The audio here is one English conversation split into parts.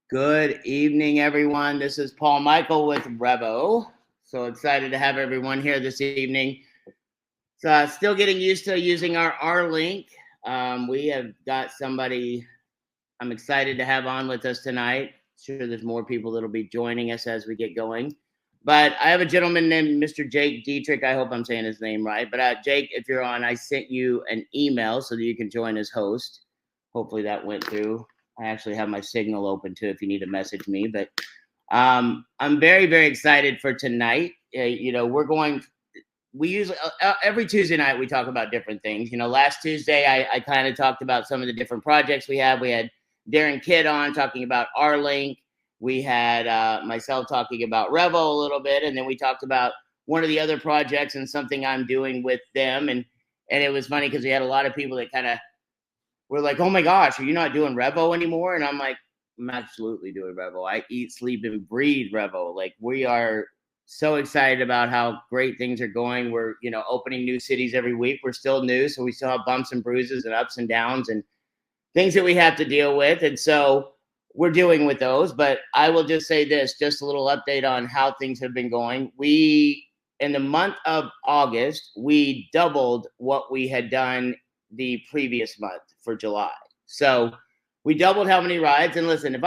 Good evening, everyone. This is Paul Michael with REVO. So excited to have everyone here this evening. So still getting used to using our rlink. We have got somebody I'm excited to have on with us tonight. Sure, there's more people that'll be joining us as we get going. But I have a gentleman named Mr. Jake Dieterich. I hope I'm saying his name right. But Jake, if you're on, I sent you an email so that you can join as host. Hopefully that went through. I actually have my signal open too if you need to message me. But I'm very, very excited for tonight. We usually every Tuesday night we talk about different things. Last Tuesday I kind of talked about some of the different projects we have. We had Darren Kidd on talking about rlink. We had myself talking about REVO a little bit, and then we talked about one of the other projects and something I'm doing with them. And it was funny because we had a lot of people that kind of were like, "Oh my gosh, are you not doing REVO anymore?" And I'm like, "I'm absolutely doing REVO. I eat, sleep, and breathe REVO. Like, we are so excited about how great things are going. We're, opening new cities every week. We're still new, so we still have bumps and bruises and ups and downs and things that we have to deal with. And so we're dealing with those. But I will just say this, just a little update on how things have been going. In the month of August, we doubled what we had done the previous month for July. So we doubled how many rides. And listen, if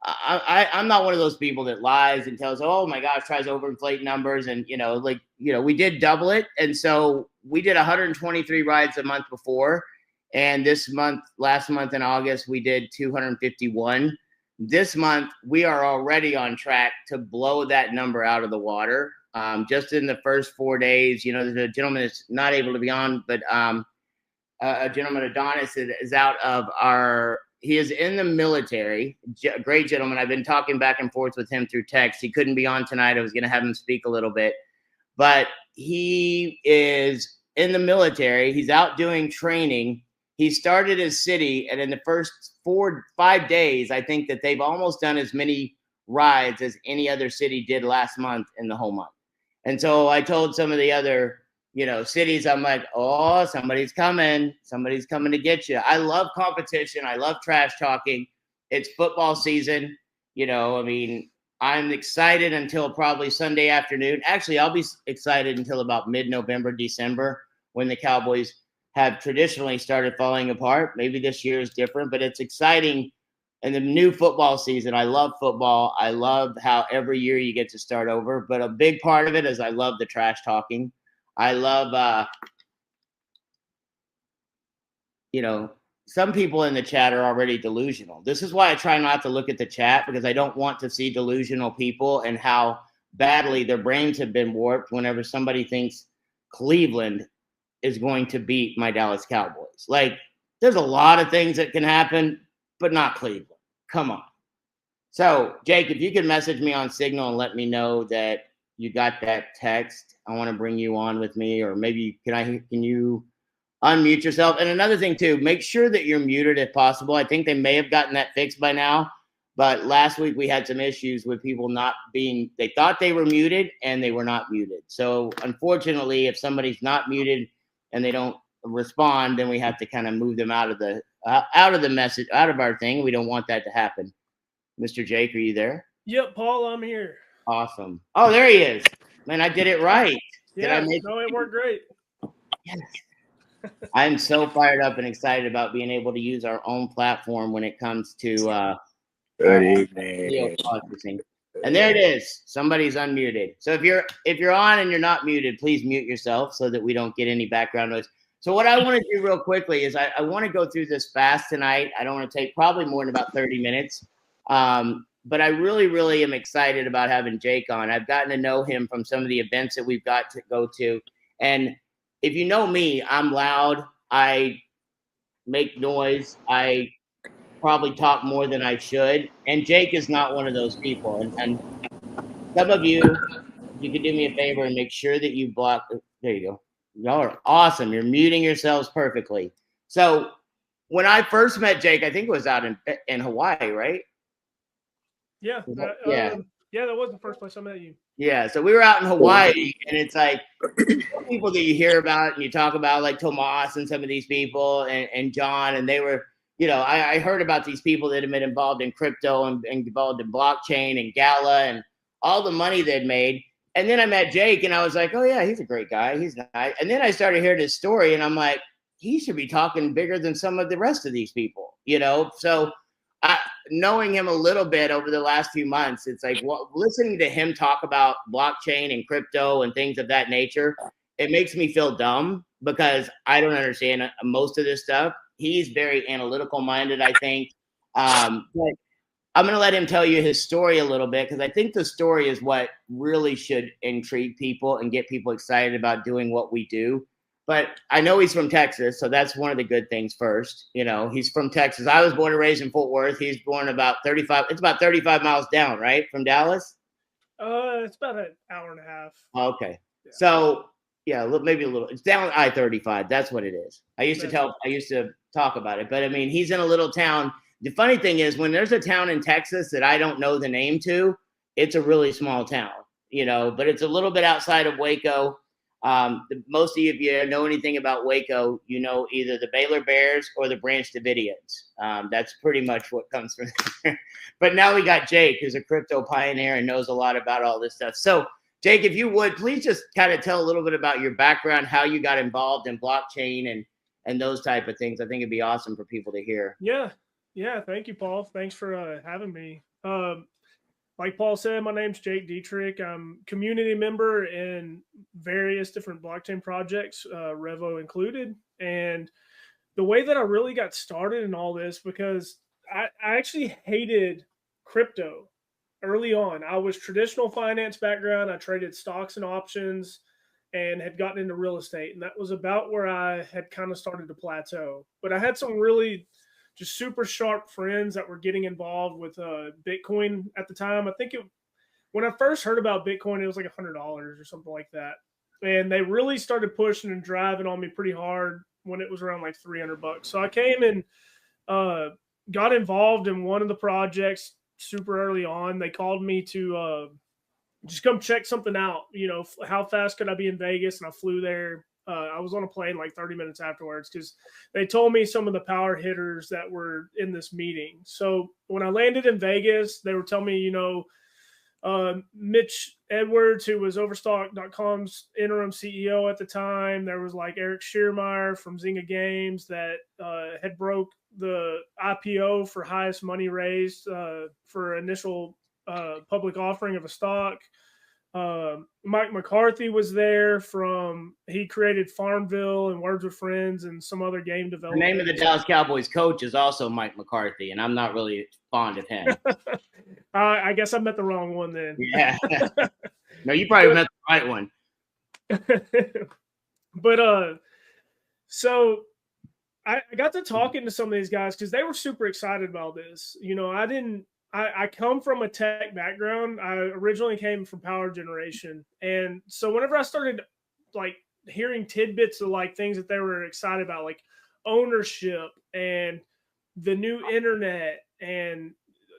I'm not one of those people that lies and tells, oh my gosh, tries to overinflate numbers. And, we did double it. And so we did 123 rides a month before. And last month in August, we did 251. This month, we are already on track to blow that number out of the water. Just in the first 4 days, there's a gentleman that's not able to be on, but a gentleman, Adonis, is out of he is in the military. Great gentleman. I've been talking back and forth with him through text. He couldn't be on tonight. I was going to have him speak a little bit, but he is in the military. He's out doing training. He started his city, and in the first 4-5 days, I think that they've almost done as many rides as any other city did last month in the whole month. And so I told some of the other cities, I'm like, oh, somebody's coming to get you. I love competition. I love trash talking. It's football season. I'm excited until probably Sunday afternoon. Actually, I'll be excited until about mid-November, December, when the Cowboys have traditionally started falling apart. Maybe this year is different, but it's exciting. And the new football season, I love football. I love how every year you get to start over. But a big part of it is I love the trash talking. I love, some people in the chat are already delusional. This is why I try not to look at the chat, because I don't want to see delusional people and how badly their brains have been warped whenever somebody thinks Cleveland is going to beat my Dallas Cowboys. Like, there's a lot of things that can happen, but not Cleveland. Come on. So, Jake, if you could message me on Signal and let me know that you got that text, I want to bring you on with me, or maybe can you unmute yourself? And another thing too, make sure that you're muted if possible. I think they may have gotten that fixed by now, but last week we had some issues with people they thought they were muted and they were not muted. So unfortunately, if somebody's not muted and they don't respond, then we have to kind of move them out of the message, out of our thing. We don't want that to happen. Mr. Jake, are you there? Yep, Paul, I'm here. Awesome. Oh, there he is. Man, I did it right. Yeah, it worked great. Yes. I'm so fired up and excited about being able to use our own platform when it comes to video processing. And there it is. Somebody's unmuted. So if you're on and you're not muted, please mute yourself so that we don't get any background noise. So what I want to do real quickly is I want to go through this fast tonight. I don't want to take probably more than about 30 minutes. But I really, really am excited about having Jake on. I've gotten to know him from some of the events that we've got to go to. And if you know me, I'm loud. I make noise. I probably talk more than I should. And Jake is not one of those people. And some of you could do me a favor and make sure that you block. There you go. Y'all are awesome. You're muting yourselves perfectly. So when I first met Jake, I think it was out in Hawaii, right? Yeah. That was the first place I met you. Yeah, so we were out in Hawaii, and it's like people that you hear about and you talk about, like Tomas and some of these people and John, and they were I heard about these people that have been involved in crypto and involved in blockchain and Gala and all the money they'd made. And then I met Jake and I was like, oh yeah, he's a great guy. He's nice. And then I started hearing his story and I'm like, he should be talking bigger than some of the rest of these people, So knowing him a little bit over the last few months, it's like listening to him talk about blockchain and crypto and things of that nature, it makes me feel dumb because I don't understand most of this stuff. He's very analytical minded, I think. But I'm going to let him tell you his story a little bit because I think the story is what really should intrigue people and get people excited about doing what we do. But I know he's from Texas, so that's one of the good things first. He's from Texas. I was born and raised in Fort Worth. He's born about 35. It's about 35 miles down, right, from Dallas? It's about an hour and a half. Okay. Yeah. So, yeah, maybe a little. It's down I-35. That's what it is. I used to talk about it. But, I mean, he's in a little town. The funny thing is when there's a town in Texas that I don't know the name to, it's a really small town, but it's a little bit outside of Waco. Most of you, if you know anything about Waco, either the Baylor Bears or the Branch Davidians. That's pretty much what comes from there. But now we got Jake, who's a crypto pioneer and knows a lot about all this stuff. So, Jake, if you would, please just kind of tell a little bit about your background, how you got involved in blockchain and those type of things. I think it'd be awesome for people to hear. Yeah. Thank you, Paul. Thanks for having me. Like Paul said, my name's Jake Dieterich. I'm community member in various different blockchain projects, REVO included. And the way that I really got started in all this, because I actually hated crypto early on. I was traditional finance background. I traded stocks and options and had gotten into real estate. And that was about where I had kind of started to plateau. But I had some really just super sharp friends that were getting involved with Bitcoin at the time. I think when I first heard about Bitcoin, it was like $100 or something like that. And they really started pushing and driving on me pretty hard when it was around like $300. So I came and got involved in one of the projects super early on. They called me to just come check something out. How fast could I be in Vegas? And I flew there. I was on a plane like 30 minutes afterwards because they told me some of the power hitters that were in this meeting. So when I landed in Vegas, they were telling me, Mitch Edwards, who was Overstock.com's interim CEO at the time. There was like Eric Schiermeyer from Zynga Games that had broke the IPO for highest money raised for initial public offering of a stock. Mike McCarthy was there he created Farmville and Words with Friends and some other game development. The name of the Dallas Cowboys coach is also Mike McCarthy, and I'm not really fond of him. I guess I met the wrong one then. Yeah. No, you probably met the right one. But so I got to talking to some of these guys because they were super excited about this. I come from a tech background. I originally came from power generation. And so whenever I started like hearing tidbits of like things that they were excited about, like ownership and the new internet and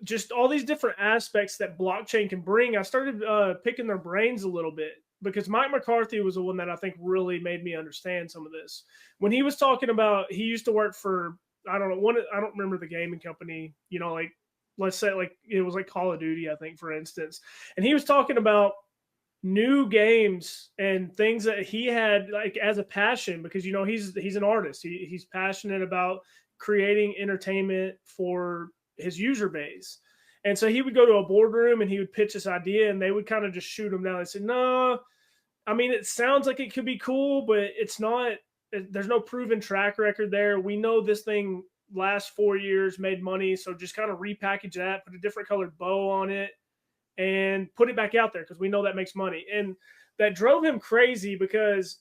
just all these different aspects that blockchain can bring, I started picking their brains a little bit because Mike McCarthy was the one that I think really made me understand some of this. When he was talking about, he used to work for, I don't remember the gaming company, like, let's say like it was like Call of Duty, I think, for instance. And he was talking about new games and things that he had like as a passion because, he's an artist. He's passionate about creating entertainment for his user base. And so he would go to a boardroom and he would pitch this idea and they would kind of just shoot him down and say, no, I mean, it sounds like it could be cool, but it's not, there's no proven track record there. We know this thing last 4 years made money, so just kind of repackage that, put a different colored bow on it and put it back out there because we know that makes money. And that drove him crazy because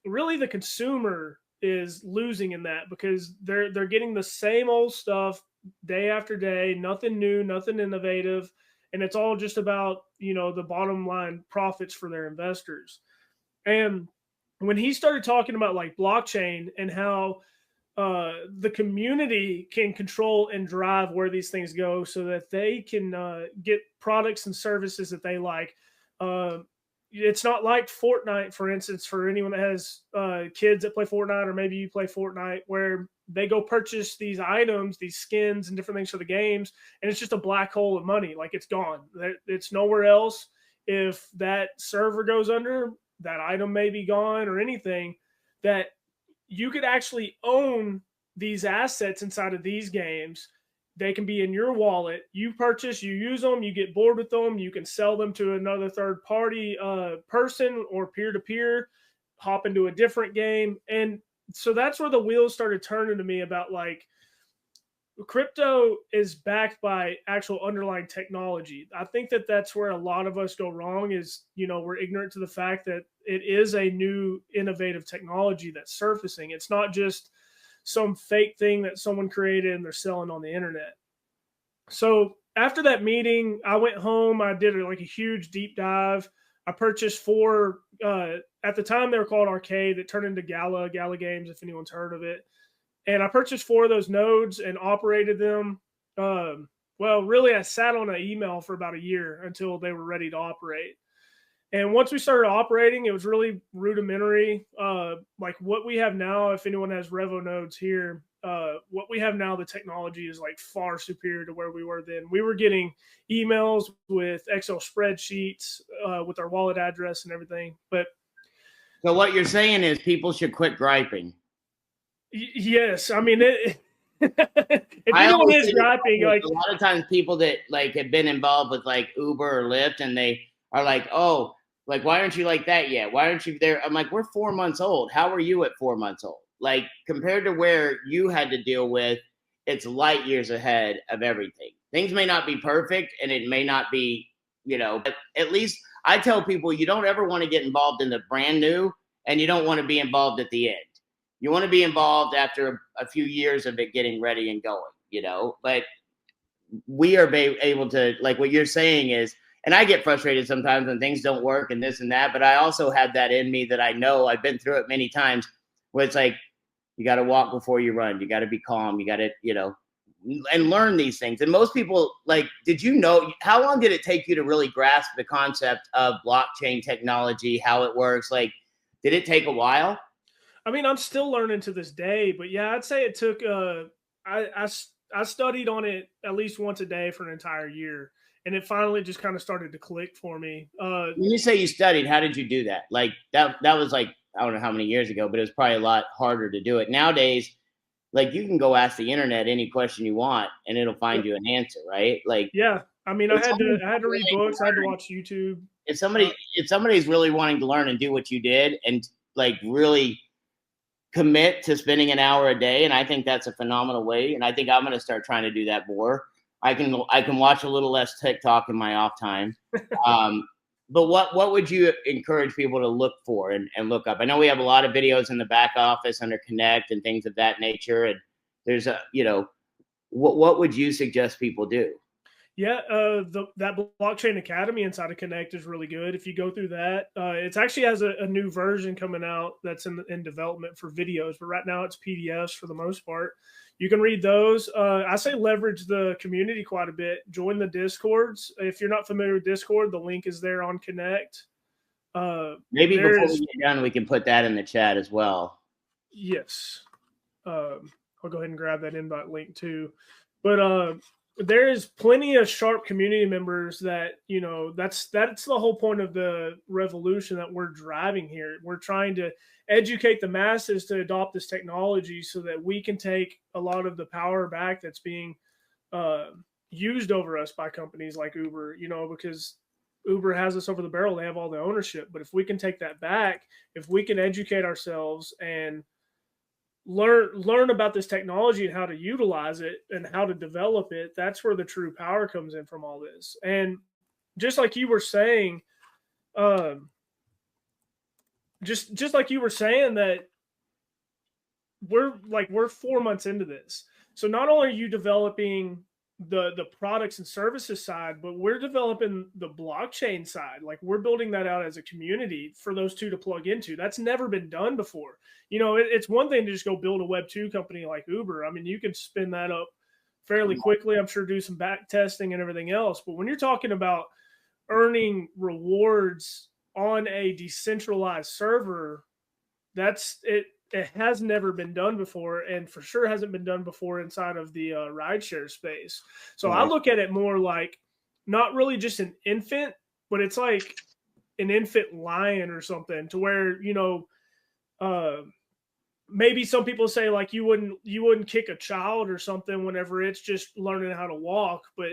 really the consumer is losing in that because they're getting the same old stuff day after day, nothing new, nothing innovative, and it's all just about the bottom line profits for their investors. And when he started talking about like blockchain and how the community can control and drive where these things go so that they can get products and services that they like. It's not like Fortnite, for instance, for anyone that has kids that play Fortnite or maybe you play Fortnite, where they go purchase these items, these skins and different things for the games, and it's just a black hole of money. Like, it's gone. It's nowhere else. If that server goes under, that item may be gone or anything. That you could actually own these assets inside of these games. They can be in your wallet. You purchase, you use them, you get bored with them, you can sell them to another third party person or peer-to-peer, hop into a different game. And so that's where the wheels started turning to me about, like, crypto is backed by actual underlying technology. I think that that's where a lot of us go wrong is, we're ignorant to the fact that it is a new innovative technology that's surfacing. It's not just some fake thing that someone created and they're selling on the internet. So after that meeting, I went home. I did like a huge deep dive. I purchased 4, at the time they were called Arcade, that turned into Gala games, if anyone's heard of it. And I purchased 4 of those nodes and operated them. Well, really, I sat on an email for about a year until they were ready to operate. And once we started operating, it was really rudimentary. Like what we have now, if anyone has REVO nodes here, what we have now, the technology is like far superior to where we were then. We were getting emails with Excel spreadsheets with our wallet address and everything. But so what you're saying is people should quit griping. Yes, I mean if anyone is griping, like a lot of times people that like have been involved with like Uber or Lyft, and they are like, oh, like, why aren't you like that yet? Why aren't you there? I'm like, we're 4 months old. How are you at 4 months old? Like, compared to where you had to deal with, it's light years ahead of everything. Things may not be perfect, and it may not be, but at least I tell people you don't ever want to get involved in the brand new, and you don't want to be involved at the end. You want to be involved after a few years of it getting ready and going, but we are able to, like what you're saying is, and I get frustrated sometimes when things don't work and this and that, but I also have that in me that I know I've been through it many times where it's like, you got to walk before you run. You got to be calm. You got to, and learn these things. And most people, like, how long did it take you to really grasp the concept of blockchain technology, how it works? Like, did it take a while? I mean, I'm still learning to this day, but yeah, I'd say it took, I studied on it at least once a day for an entire year. And it finally just kind of started to click for me. When you say you studied, how did you do that? Like that was like, I don't know how many years ago, but it was probably a lot harder to do it. Nowadays, like you can go ask the internet any question you want and it'll find you an answer, right? Like, yeah, I mean, I had to read books, I had to watch YouTube. If somebody's really wanting to learn and do what you did and like really commit to spending an hour a day, and I think that's a phenomenal way. And I think I'm going to start trying to do that more. I can watch a little less TikTok in my off time. But what would you encourage people to look for and look up? I know we have a lot of videos in the back office under Connect and things of that nature. And there's what would you suggest people do? Yeah, that Blockchain Academy inside of Connect is really good. If you go through that, it actually has a new version coming out that's in development for videos, but right now it's PDFs for the most part. You can read those. I say leverage the community quite a bit. Join the Discords. If you're not familiar with Discord, the link is there on Connect. Maybe before we get done, we can put that in the chat as well. Yes. I'll go ahead and grab that invite link too. But there is plenty of sharp community members that, that's the whole point of the revolution that we're driving here. We're trying to educate the masses to adopt this technology so that we can take a lot of the power back that's being used over us by companies like Uber, because Uber has us over the barrel. They have all the ownership. But if we can take that back, if we can educate ourselves and learn about this technology and how to utilize it and how to develop it, that's where the true power comes in from all this. And just like you were saying, just like you were saying that we're 4 months into this. So not only are you developing the products and services side, but we're developing the blockchain side. Like we're building that out as a community for those two to plug into. That's never been done before. It's one thing to just go build a Web 2 company like Uber. I mean, you can spin that up fairly quickly. I'm sure do some back testing and everything else. But when you're talking about earning rewards on a decentralized server, that's it. it has never been done before, and for sure hasn't been done before inside of the rideshare space. So I look at it more like not really just an infant, but it's like an infant lion or something, to where, you know, maybe some people say like you wouldn't kick a child or something whenever it's just learning how to walk, but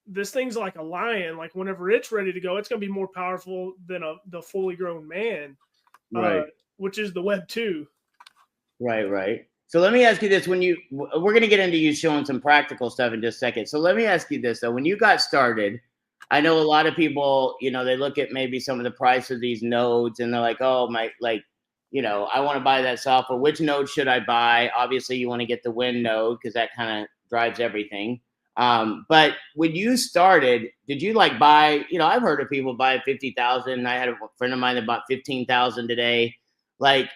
this thing's like a lion. Like whenever it's ready to go, it's going to be more powerful than the fully grown man, Right. which is the Web 2. Right. So let me ask you this: we're going to get into you showing some practical stuff in just a second. So let me ask you this though: when you got started, I know a lot of people, you know, they look at maybe some of the price of these nodes and they're like, oh my, like, you know, I want to buy that software. Which node should I buy? Obviously, you want to get the Win node because that kind of drives everything. But when you started, did you like buy? You know, I've heard of people buy 50,000. I had a friend of mine that bought 15,000 today. Like,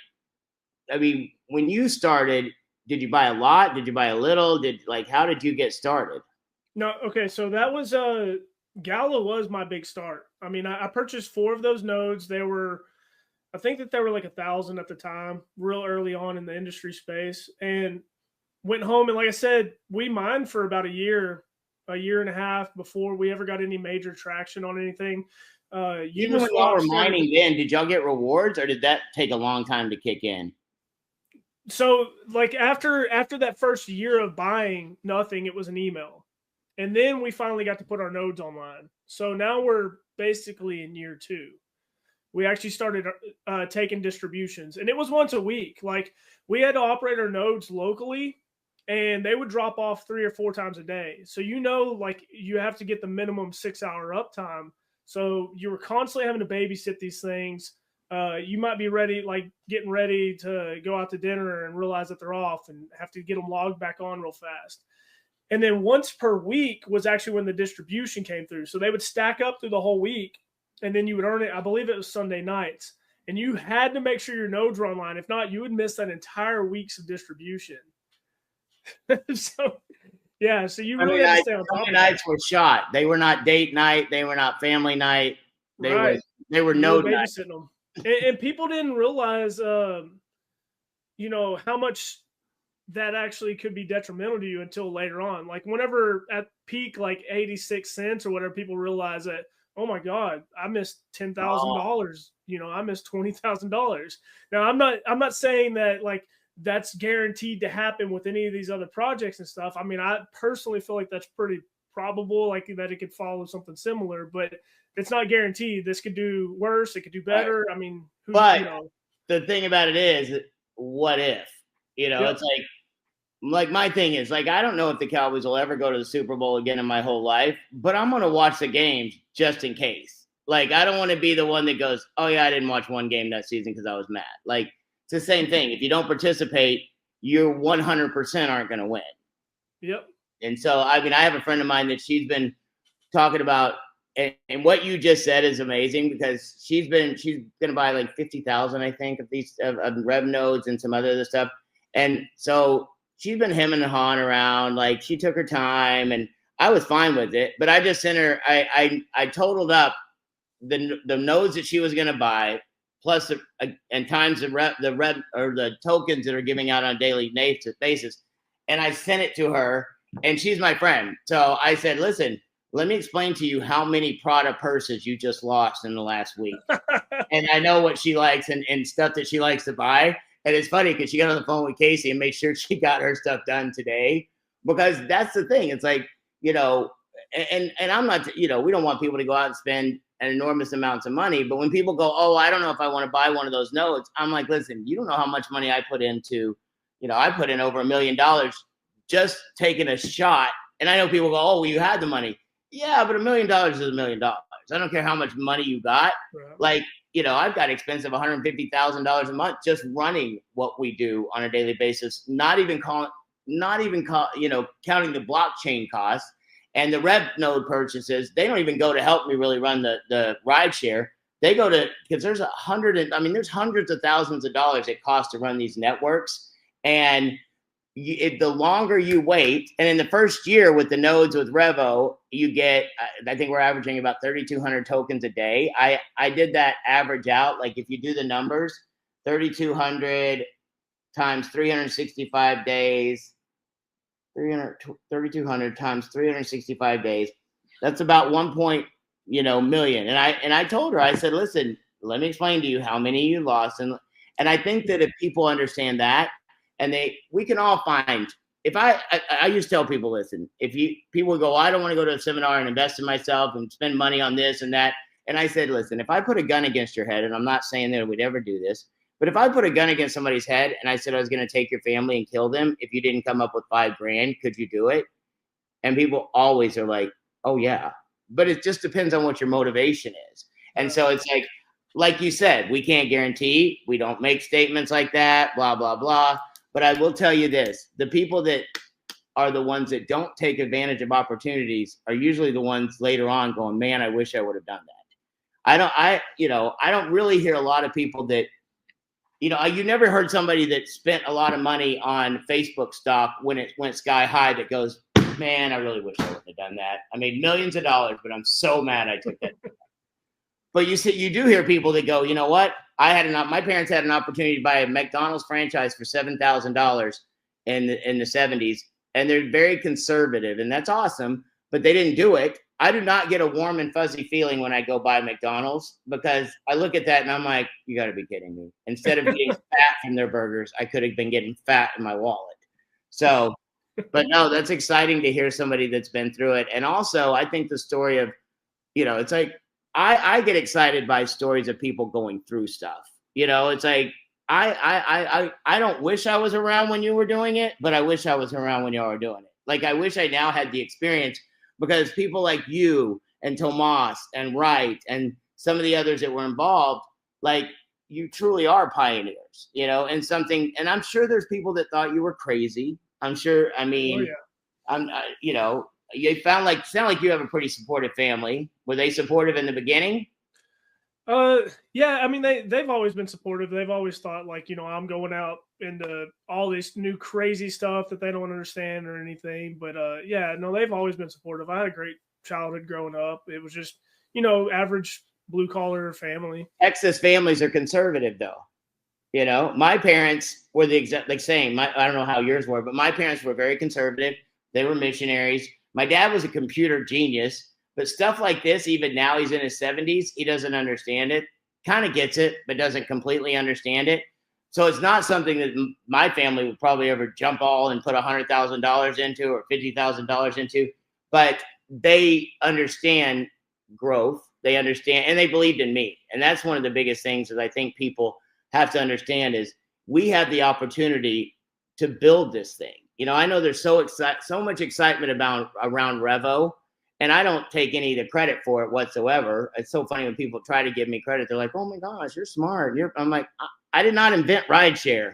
I mean, when you started, did you buy a lot? Did you buy a little? How did you get started? No, okay, so that was Gala was my big start. I mean, I purchased 4 of those nodes. I think that they were like 1,000 at the time, real early on in the industry space, and went home. And like I said, we mined for about a year and a half before we ever got any major traction on anything. Even when y'all were mining then, did y'all get rewards or did that take a long time to kick in? So like after that first year of buying nothing, it was an email. And then we finally got to put our nodes online. So now we're basically in year 2. We actually started taking distributions, and it was once a week. Like we had to operate our nodes locally, and they would drop off 3 or 4 times a day. So, you know, like you have to get the minimum 6-hour uptime. So you were constantly having to babysit these things. You might be ready, like getting ready to go out to dinner and realize that they're off and have to get them logged back on real fast. And then once per week was actually when the distribution came through. So they would stack up through the whole week, and then you would earn it. I believe it was Sunday nights, and you had to make sure your nodes were online. If not, you would miss that entire week's of distribution. So yeah, so you really had to stay on top of it. Nights were shot. They were not date night. They were not family night. They were node night. Babysitting them. And people didn't realize, you know, how much that actually could be detrimental to you until later on. Like whenever at peak, like 86 cents or whatever, people realize that, oh my God, I missed $10,000. You know, I missed $20,000. Now I'm not saying that like that's guaranteed to happen with any of these other projects and stuff. I mean, I personally feel like that's pretty probable, like that it could follow something similar, but it's not guaranteed. This could do worse. It could do better. Right. I mean, the thing about it is, what if, you know, It's like my thing is like, I don't know if the Cowboys will ever go to the Super Bowl again in my whole life, but I'm going to watch the games just in case. Like, I don't want to be the one that goes, oh yeah, I didn't watch one game that season because I was mad. Like, it's the same thing. If you don't participate, you're 100% aren't going to win. Yep. And so, I mean, I have a friend of mine that she's been talking about, and what you just said is amazing because she's going to buy like 50,000, I think, of these of Rev nodes and some other stuff. And so she's been hemming and hawing around. Like, she took her time, and I was fine with it. But I just sent her. I totaled up the nodes that she was going to buy, plus and times the tokens that are giving out on a daily basis, and I sent it to her. And she's my friend, so I said, "Listen, let me explain to you how many Prada purses you just lost in the last week." And I know what she likes and stuff that she likes to buy. And it's funny because she got on the phone with Casey and made sure she got her stuff done today, because that's the thing. It's like, you know, and I'm not, you know, we don't want people to go out and spend an enormous amounts of money. But when people go, oh, I don't know if I want to buy one of those nodes, I'm like, listen, you don't know how much money I put into, you know, I put in over $1 million just taking a shot. And I know people go, oh, well, you had the money. Yeah, but $1 million is $1 million. I don't care how much money you got. Right. Like, you know, I've got expensive $150,000 a month just running what we do on a daily basis. Not even counting the blockchain costs and the Rev node purchases. They don't even go to help me really run the rideshare. They go to, because there's there's hundreds of thousands of dollars it costs to run these networks. And the longer you wait, and in the first year with the nodes with REVO, you get, I think we're averaging about 3,200 tokens a day. I did that average out. Like if you do the numbers, 3,200 times 365 days, 3,200 times 365 days. That's about 1 million. And I told her, I said, listen, let me explain to you how many you lost. And I think that if people understand that, and we can all find, if I used to tell people, listen, people go, I don't want to go to a seminar and invest in myself and spend money on this and that. And I said, listen, if I put a gun against your head, and I'm not saying that we'd ever do this, but if I put a gun against somebody's head and I said I was going to take your family and kill them if you didn't come up with $5,000, could you do it? And people always are like, oh yeah. But it just depends on what your motivation is. And so it's like you said, we can't guarantee, we don't make statements like that, blah, blah, blah. But I will tell you this, the people that are the ones that don't take advantage of opportunities are usually the ones later on going, man, I wish I would have done that. I don't really hear a lot of people that, you never heard somebody that spent a lot of money on Facebook stock when it went sky high that goes, man, I really wish I would have done that. I made millions of dollars, but I'm so mad I took that. But you do hear people that go, you know what? My parents had an opportunity to buy a McDonald's franchise for $7,000 in the 70s, and they're very conservative, and that's awesome, but they didn't do it. I do not get a warm and fuzzy feeling when I go buy McDonald's, because I look at that and I'm like, you got to be kidding me. Instead of getting fat from their burgers, I could have been getting fat in my wallet. So, but no, that's exciting to hear somebody that's been through it. And also, I think the story of, it's like, I get excited by stories of people going through stuff. It's like, I don't wish I was around when you were doing it, but I wish I was around when y'all were doing it. Like, I wish I now had the experience, because people like you and Tomas and Wright and some of the others that were involved, like, you truly are pioneers, and something. And I'm sure there's people that thought you were crazy. I'm sure. I mean, you sound like you have a pretty supportive family. Were they supportive in the beginning? Yeah, I mean, they've always been supportive. They've always thought, like, I'm going out into all this new crazy stuff that they don't understand or anything. But yeah, no, they've always been supportive. I had a great childhood growing up. It was just, average blue collar family. Texas families are conservative, though. My parents were the exact, like saying, I don't know how yours were, but my parents were very conservative. They were missionaries. My dad was a computer genius. But stuff like this, even now he's in his 70s, he doesn't understand it, kind of gets it, but doesn't completely understand it. So it's not something that my family would probably ever jump all and put $100,000 into or $50,000 into. But they understand growth. They understand, and they believed in me. And that's one of the biggest things that I think people have to understand is we have the opportunity to build this thing. I know there's so much excitement around REVO. And I don't take any of the credit for it whatsoever. It's so funny when people try to give me credit. They're like, oh my gosh, you're smart. I'm like, I did not invent rideshare.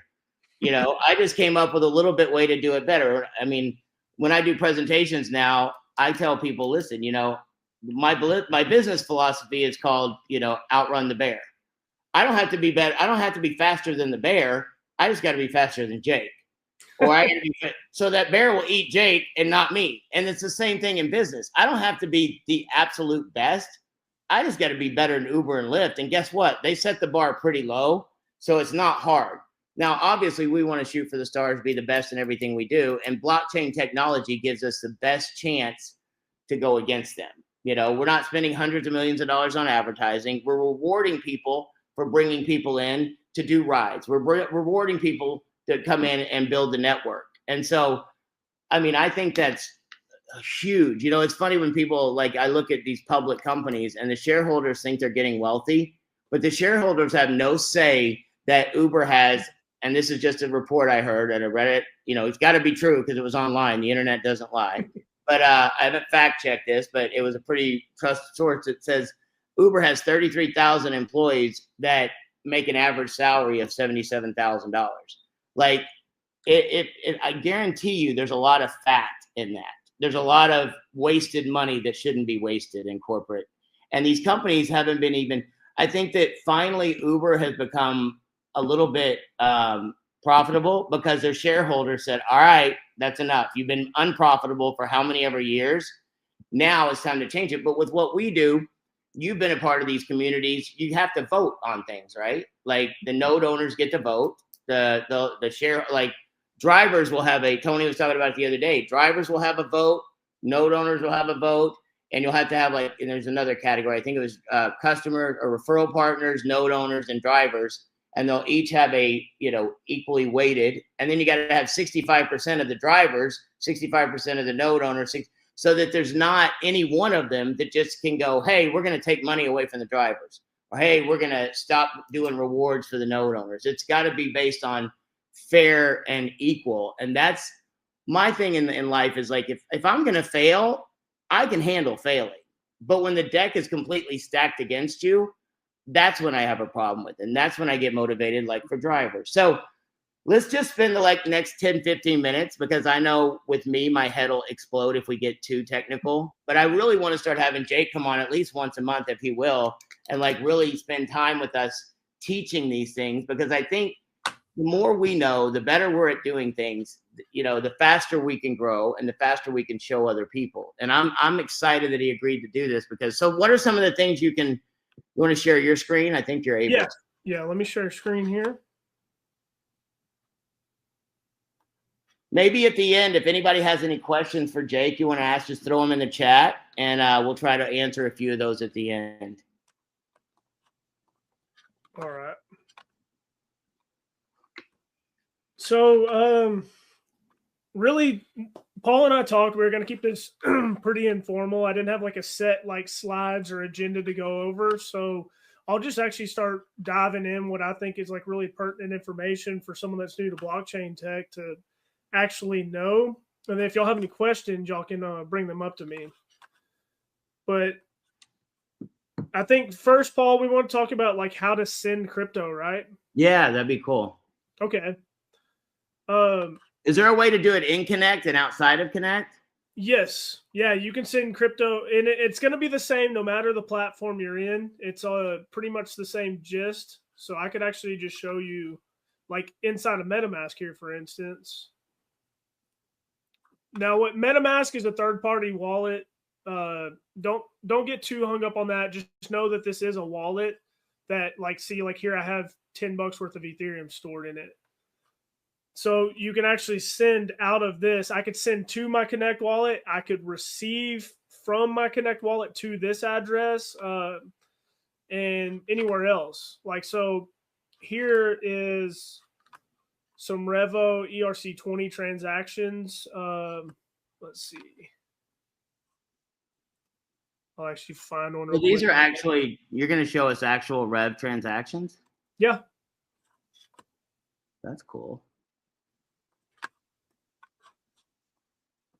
I just came up with a little bit way to do it better. I mean, when I do presentations now, I tell people, listen, my business philosophy is called, outrun the bear. I don't have to be better. I don't have to be faster than the bear. I just got to be faster than Jake. Or I gotta be fit. So that bear will eat Jake and not me. And it's the same thing in business. I don't have to be the absolute best. I just got to be better than Uber and Lyft. And guess what? They set the bar pretty low, so it's not hard. Now, obviously, we want to shoot for the stars, be the best in everything we do. And blockchain technology gives us the best chance to go against them. We're not spending hundreds of millions of dollars on advertising. We're rewarding people for bringing people in to do rides. We're rewarding people to come in and build the network. And so, I mean, I think that's huge. It's funny when people, I look at these public companies and the shareholders think they're getting wealthy, but the shareholders have no say that Uber has, and this is just a report I heard and I read it, it's got to be true because it was online. The internet doesn't lie. But I haven't fact checked this, but it was a pretty trusted source that says Uber has 33,000 employees that make an average salary of $77,000. Like I guarantee you there's a lot of fat in that. There's a lot of wasted money that shouldn't be wasted in corporate. And these companies haven't been even, I think that finally Uber has become a little bit profitable because their shareholders said, all right, that's enough. You've been unprofitable for how many ever years. Now it's time to change it. But with what we do, you've been a part of these communities. You have to vote on things, right? Like the node owners get to vote. the share, like drivers will have Tony was talking about it the other day. Drivers will have a vote, node owners will have a vote, and you'll have to have and there's another category. I think it was customer or referral partners, node owners, and drivers, and they'll each have equally weighted. And then you got to have 65% of the drivers, 65% of the node owners, so that there's not any one of them that just can go, hey, we're going to take money away from the drivers, or hey, we're going to stop doing rewards for the node owners. It's got to be based on fair and equal. And that's my thing in life is like, if I'm going to fail, I can handle failing. But when the deck is completely stacked against you, that's when I have a problem with it. And that's when I get motivated, like for drivers. So let's just spend the next 10, 15 minutes, because I know with me, my head will explode if we get too technical. But I really want to start having Jake come on at least once a month, if he will, and really spend time with us teaching these things, because I think the more we know, the better we're at doing things, the faster we can grow and the faster we can show other people. And I'm excited that he agreed to do this, because so what are some of the things you want to share your screen? I think you're able. Yeah. Let me share screen here. Maybe at the end, if anybody has any questions for Jake you want to ask, just throw them in the chat, and we'll try to answer a few of those at the end. All right. So, really, Paul and I talked, we were going to keep this pretty informal. I didn't have a set slides or agenda to go over. So I'll just actually start diving in what I think is really pertinent information for someone that's new to blockchain tech to actually know. And then if y'all have any questions, y'all can bring them up to me. But I think first, Paul, we want to talk about how to send crypto, right? Yeah, that'd be cool. Okay. Is there a way to do it in Connect and outside of Connect? Yes. Yeah, you can send crypto, and it's going to be the same no matter the platform you're in. It's pretty much the same gist. So I could actually just show you inside of MetaMask here, for instance. Now, what MetaMask is a third-party wallet. Don't get too hung up on that. Just know that this is a wallet that here I have $10 worth of Ethereum stored in it. So you can actually send out of this. I could send to my Connect wallet. I could receive from my Connect wallet to this address and anywhere else. So here is some REVO ERC20 transactions. Let's see. I'll actually find one. So these are actually, you're going to show us actual Rev transactions? Yeah. That's cool.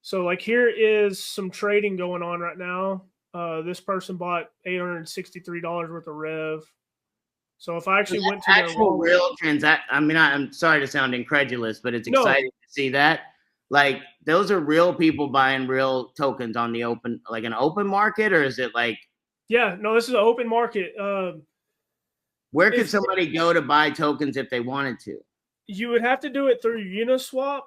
So here is some trading going on right now. This person bought $863 worth of Rev. So if I actually went to actual real transaction, I mean, I'm sorry to sound incredulous, but it's exciting to see that. Those are real people buying real tokens on the open, an open market, or is it Yeah, no, this is an open market. Where could somebody go to buy tokens if they wanted to? You would have to do it through Uniswap.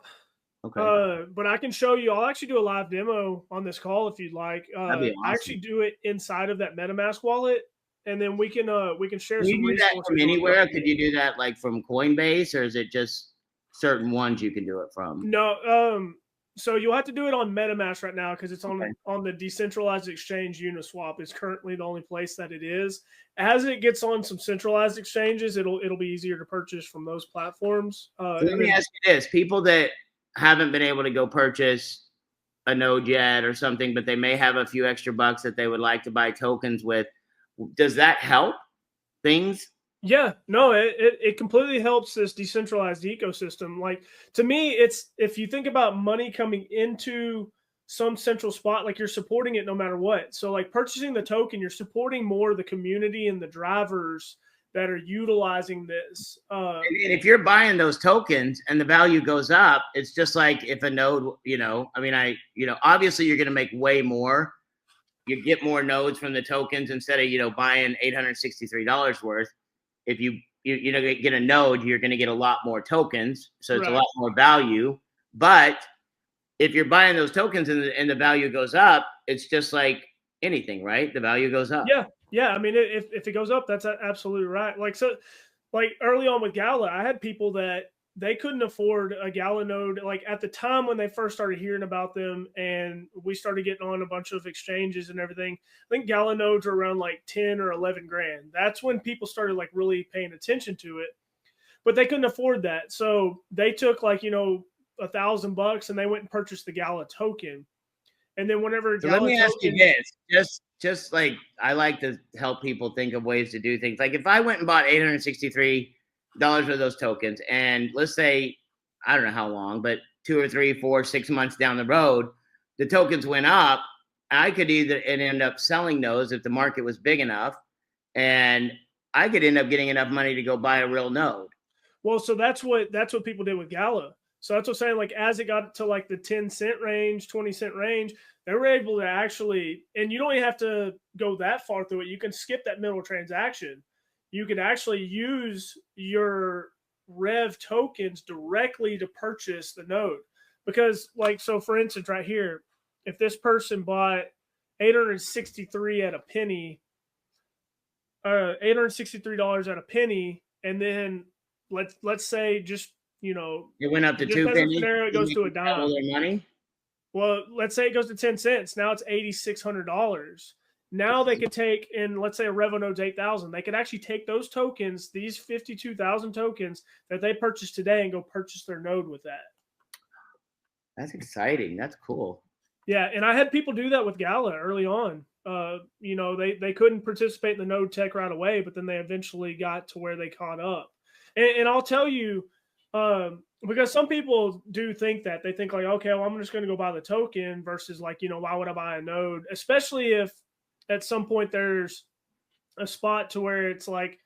Okay. But I can show you. I'll actually do a live demo on this call if you'd like. That'd be awesome. I actually do it inside of that MetaMask wallet, and then we can share some resources. Can you do that from anywhere? Could you do that from Coinbase, or is it just certain ones you can do it from? No. So you'll have to do it on MetaMask right now because it's on the decentralized exchange. Uniswap is currently the only place that it is. As it gets on some centralized exchanges, it'll be easier to purchase from those platforms. So let me ask you this: people that haven't been able to go purchase a node yet or something, but they may have a few extra bucks that they would like to buy tokens with, does that help things? Yeah, no, it completely helps this decentralized ecosystem. To me, it's, if you think about money coming into some central spot, you're supporting it no matter what. So purchasing the token, you're supporting more the community and the drivers that are utilizing this. And if you're buying those tokens and the value goes up, it's just like if a node, obviously you're going to make way more. You get more nodes from the tokens instead of, buying $863 worth. If you get a node, you're going to get a lot more tokens. So it's a lot more value. But if you're buying those tokens and the value goes up, it's just like anything, right? The value goes up. Yeah. Yeah. I mean, if it goes up, that's absolutely right. So like early on with Gala, I had people that they couldn't afford a Gala node. Like at the time when they first started hearing about them and we started getting on a bunch of exchanges and everything, I think Gala nodes are around like 10 or 11 grand. That's when people started like really paying attention to it, but they couldn't afford that. So they took like, you know, $1,000 and they went and purchased the Gala token. And then whenever So let Gala me ask you token, this, just like I like to help people think of ways to do things. Like if I went and bought $863 of those tokens, and let's say, I don't know how long, but 2 or 3, 4, 6 months down the road, the tokens went up, I could either end up selling those if the market was big enough, and I could end up getting enough money to go buy a real node. well, so that's what people did with Gala. So that's what I'm saying. Like as it got to like the 10-cent range, 20-cent range, they were able to actually, and you don't even have to go that far through it. You can skip that middle transaction. You can actually use your Rev tokens directly to purchase the node. Because like, so for instance, right here, if this person bought 863 at a penny, $863 at a penny, and then let's say just, you know, It went up to just 2 as a pennies. scenario, it goes to a Double dime. their money. Well, let's say it goes to 10 cents. Now it's $8,600. Now they could take in, let's say a Revo node's 8,000. They could actually take those tokens, these 52,000 tokens that they purchased today, and go purchase their node with that. That's exciting. That's cool. Yeah, and I had people do that with Gala early on. You know, they couldn't participate in the node tech right away, but then they eventually got to where they caught up. And I'll tell you, because some people do think that they think like, okay, well, I'm just going to go buy the token versus like, you know, why would I buy a node? Especially if at some point there's a spot to where it's like,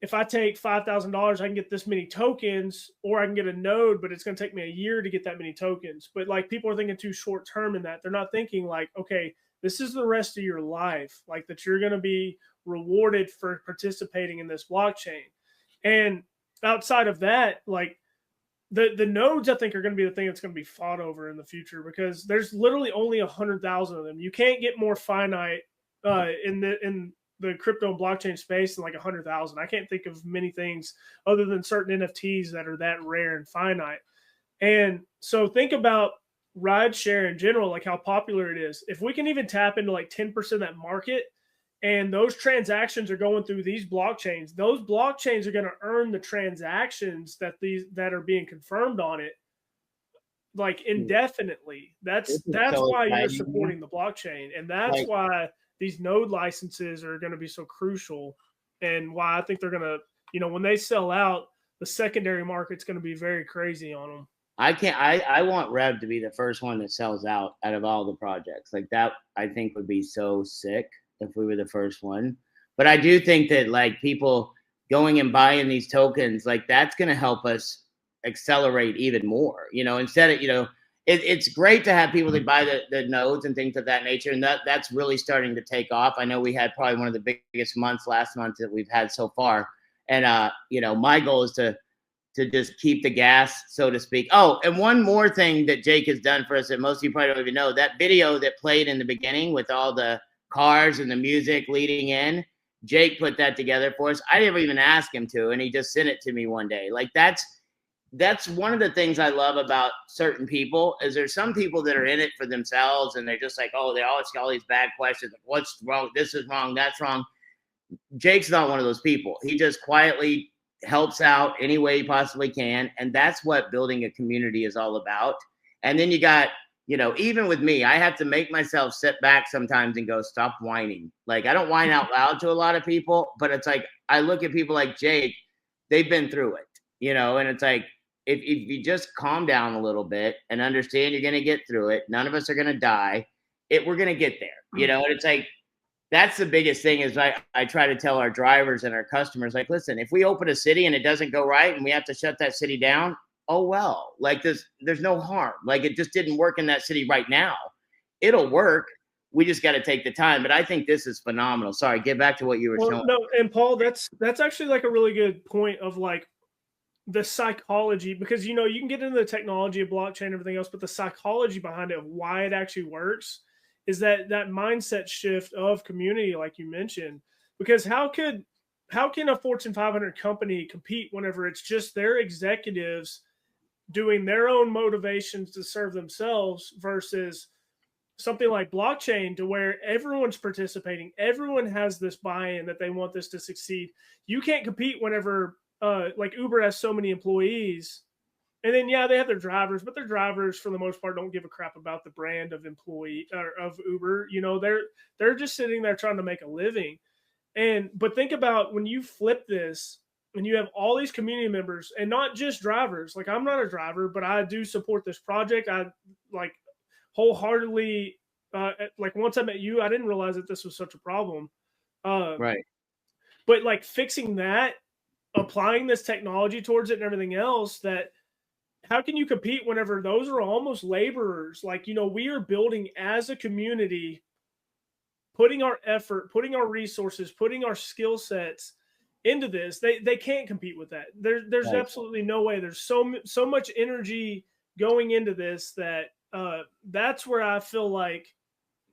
if I take $5,000, I can get this many tokens, or I can get a node, but it's going to take me a year to get that many tokens. But like people are thinking too short term in that. They're not thinking like, okay, this is the rest of your life, like that you're going to be rewarded for participating in this blockchain. And outside of that, like the nodes, I think are going to be the thing that's going to be fought over in the future, because there's literally only 100,000 of them. You can't get more finite in the crypto and blockchain space than like 100,000. I can't think of many things other than certain NFTs that are that rare and finite. And so think about rideshare in general, like how popular it is. If we can even tap into like 10% of that market, and those transactions are going through these blockchains, those blockchains are going to earn the transactions that are being confirmed on it like indefinitely. That's so why you're supporting the blockchain, and that's like, why these node licenses are going to be so crucial, and why I think they're going to, you know, when they sell out, the secondary market's going to be very crazy on them. I want Rev to be the first one that sells out of all the projects. Like that, I think would be so sick if we were the first one. But I do think that like people going and buying these tokens, like that's going to help us accelerate even more, you know, instead of, you know, it's great to have people that buy the nodes and things of that nature. And that's really starting to take off. I know we had probably one of the biggest months last month that we've had so far. And, you know, my goal is to just keep the gas, so to speak. Oh, and one more thing that Jake has done for us that most of you probably don't even know, that video that played in the beginning with all the cars and the music leading in, Jake put that together for us. I didn't even ask him to, and he just sent it to me one day. Like that's one of the things I love about certain people is there's some people that are in it for themselves, and they're just like, oh, they always got all these bad questions. What's wrong? This is wrong. That's wrong. Jake's not one of those people. He just quietly helps out any way he possibly can. And that's what building a community is all about. And then you got, you know, even with me, I have to make myself sit back sometimes and go, stop whining. Like I don't whine out loud to a lot of people, but it's like, I look at people like Jake, they've been through it, you know, and it's like, if you just calm down a little bit and understand you're going to get through it, none of us are going to die. We're going to get there, you know, and it's like, that's the biggest thing is I try to tell our drivers and our customers, like, listen, if we open a city and it doesn't go right and we have to shut that city down, oh, well, like there's no harm. Like it just didn't work in that city right now. It'll work. We just got to take the time. But I think this is phenomenal. Sorry, get back to what you were showing. No, and Paul, that's actually like a really good point of like the psychology, because, you know, you can get into the technology of blockchain and everything else, but the psychology behind it, of why it actually works, is that mindset shift of community, like you mentioned. Because how could how can a Fortune 500 company compete whenever it's just their executives doing their own motivations to serve themselves versus something like blockchain, to where everyone's participating, everyone has this buy-in that they want this to succeed. You can't compete whenever like Uber has so many employees, and then yeah, they have their drivers, but their drivers for the most part don't give a crap about the brand of employee or of Uber. You know, they're just sitting there trying to make a living. But think about when you flip this and you have all these community members and not just drivers. Like, I'm not a driver, but I do support this project. I like wholeheartedly, like, once I met you, I didn't realize that this was such a problem. Right. But like fixing that, applying this technology towards it and everything else, that how can you compete whenever those are almost laborers? Like, you know, we are building as a community, putting our effort, putting our resources, putting our skill sets into this. They can't compete with that. There's Right. absolutely no way. There's so much energy going into this that that's where I feel like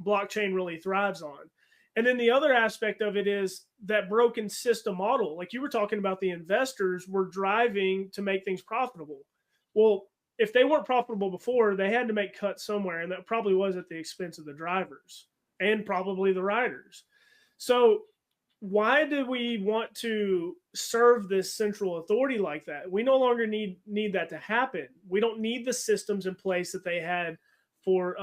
blockchain really thrives on. And then the other aspect of it is that broken system model. Like you were talking about, the investors were driving to make things profitable. Well, if they weren't profitable before, they had to make cuts somewhere, and that probably was at the expense of the drivers and probably the riders. So why do we want to serve this central authority like that? We no longer need that to happen. We don't need the systems in place that they had for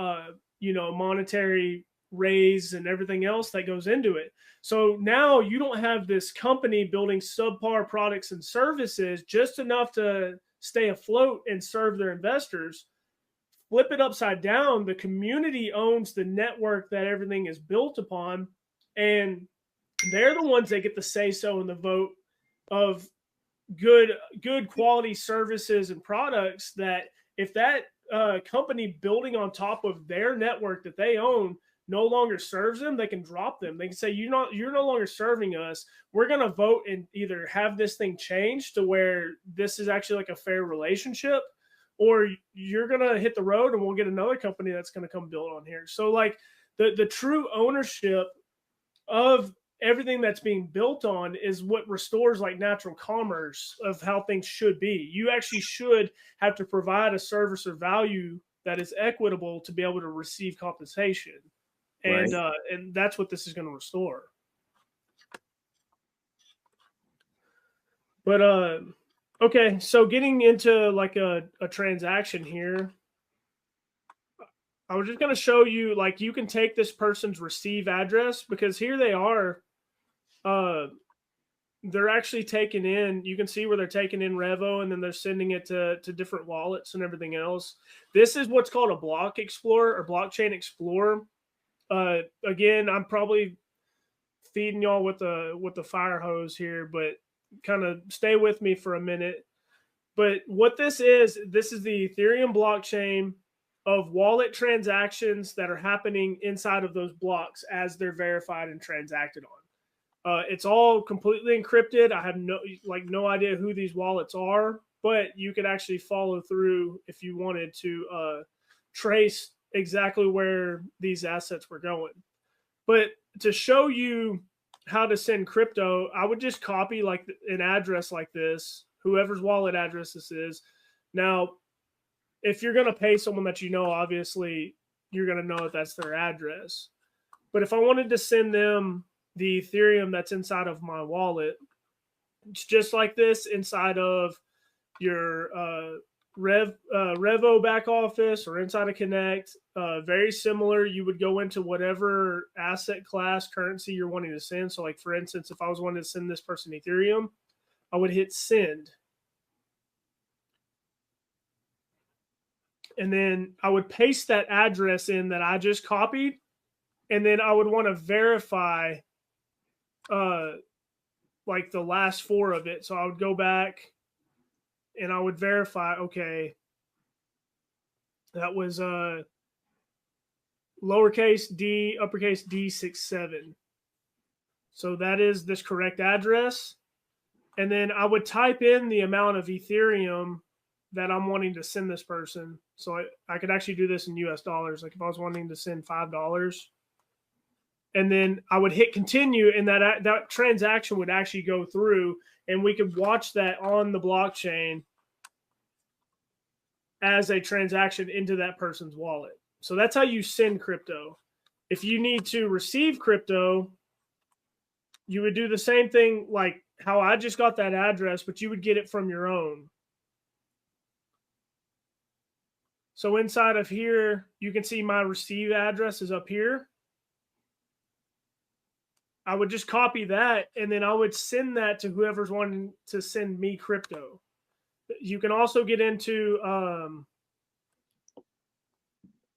you know, monetary raise and everything else that goes into it. So now you don't have this company building subpar products and services just enough to stay afloat and serve their investors. Flip it upside down. The community owns the network that everything is built upon, and they're the ones that get the say so in the vote of good quality services and products. That if that company building on top of their network that they own no longer serves them, they can drop them. They can say, you're no longer serving us. We're going to vote and either have this thing changed to where this is actually like a fair relationship, or you're going to hit the road and we'll get another company that's going to come build on here. So like the true ownership of everything that's being built on is what restores like natural commerce of how things should be. You actually should have to provide a service or value that is equitable to be able to receive compensation. And Right. And that's what this is going to restore. But okay, so getting into like a transaction here, I was just going to show you, like, you can take this person's receive address, because here they are. They're actually taking in, you can see where they're taking in Revo, and then they're sending it to different wallets and everything else. This is what's called a block explorer or blockchain explorer. Again, I'm probably feeding y'all with the fire hose here, but kind of stay with me for a minute. But what this is the Ethereum blockchain of wallet transactions that are happening inside of those blocks as they're verified and transacted on. It's all completely encrypted. I have no idea who these wallets are, but you could actually follow through if you wanted to trace exactly where these assets were going. But to show you how to send crypto, I would just copy like an address like this, whoever's wallet address this is. Now, if you're going to pay someone that you know, obviously you're going to know that that's their address. But if I wanted to send them the Ethereum that's inside of my wallet, it's just like this inside of your Revo back office or inside of Connect. Very similar. You would go into whatever asset class currency you're wanting to send. So like, for instance, if I was wanting to send this person Ethereum, I would hit send. And then I would paste that address in that I just copied. And then I would want to verify like the last four of it. So I would go back and I would verify, okay, that was lowercase d, uppercase D67. So that is this correct address. And then I would type in the amount of Ethereum that I'm wanting to send this person. So I could actually do this in US dollars. Like if I was wanting to send $5, and then I would hit continue, and that transaction would actually go through, and we could watch that on the blockchain as a transaction into that person's wallet. So that's how you send crypto. If you need to receive crypto, you would do the same thing like how I just got that address, but you would get it from your own. So inside of here, you can see my receive address is up here. I would just copy that, and then I would send that to whoever's wanting to send me crypto. You can also get into,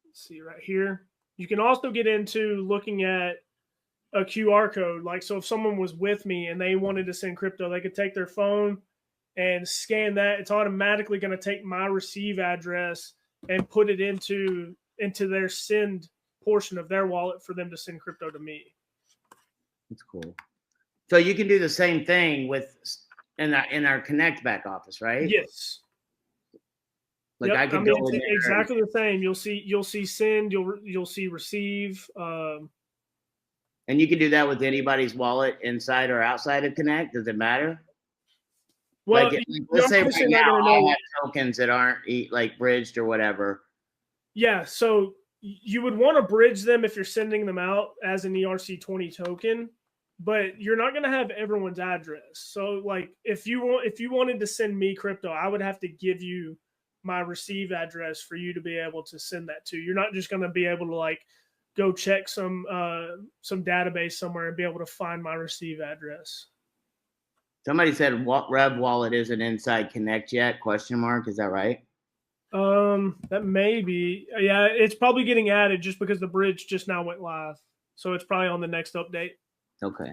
let's see right here. You can also get into looking at a QR code. Like, so if someone was with me and they wanted to send crypto, they could take their phone and scan that. It's automatically going to take my receive address and put it into their send portion of their wallet for them to send crypto to me. That's cool. So you can do the same thing with in our Connect back office, right? Yes. Like, yep. I can go in there. Exactly the same. You'll see send, you'll see receive. And you can do that with anybody's wallet inside or outside of Connect. Does it matter? Well, like, let's say right now I have tokens that aren't like bridged or whatever. Yeah, so you would want to bridge them if you're sending them out as an ERC20 token, but you're not going to have everyone's address. So like if you wanted to send me crypto, I would have to give you my receive address for you to be able to send that to. You're not just going to be able to like go check some database somewhere and be able to find my receive address. Somebody said Rev Wallet isn't inside Connect yet? ? Is that right? That may be. Yeah, it's probably getting added just because the bridge just now went live. So it's probably on the next update. Okay.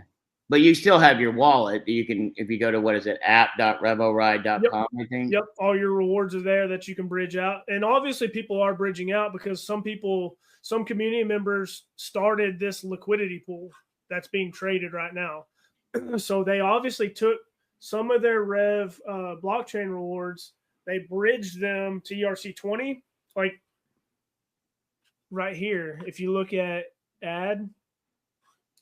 But you still have your wallet. You can, if you go to, what is it, app.revoride.com, I think. Yep. All your rewards are there that you can bridge out. And obviously people are bridging out because some community members started this liquidity pool that's being traded right now. So they obviously took some of their Rev blockchain rewards, they bridged them to ERC20, like right here. If you look at add,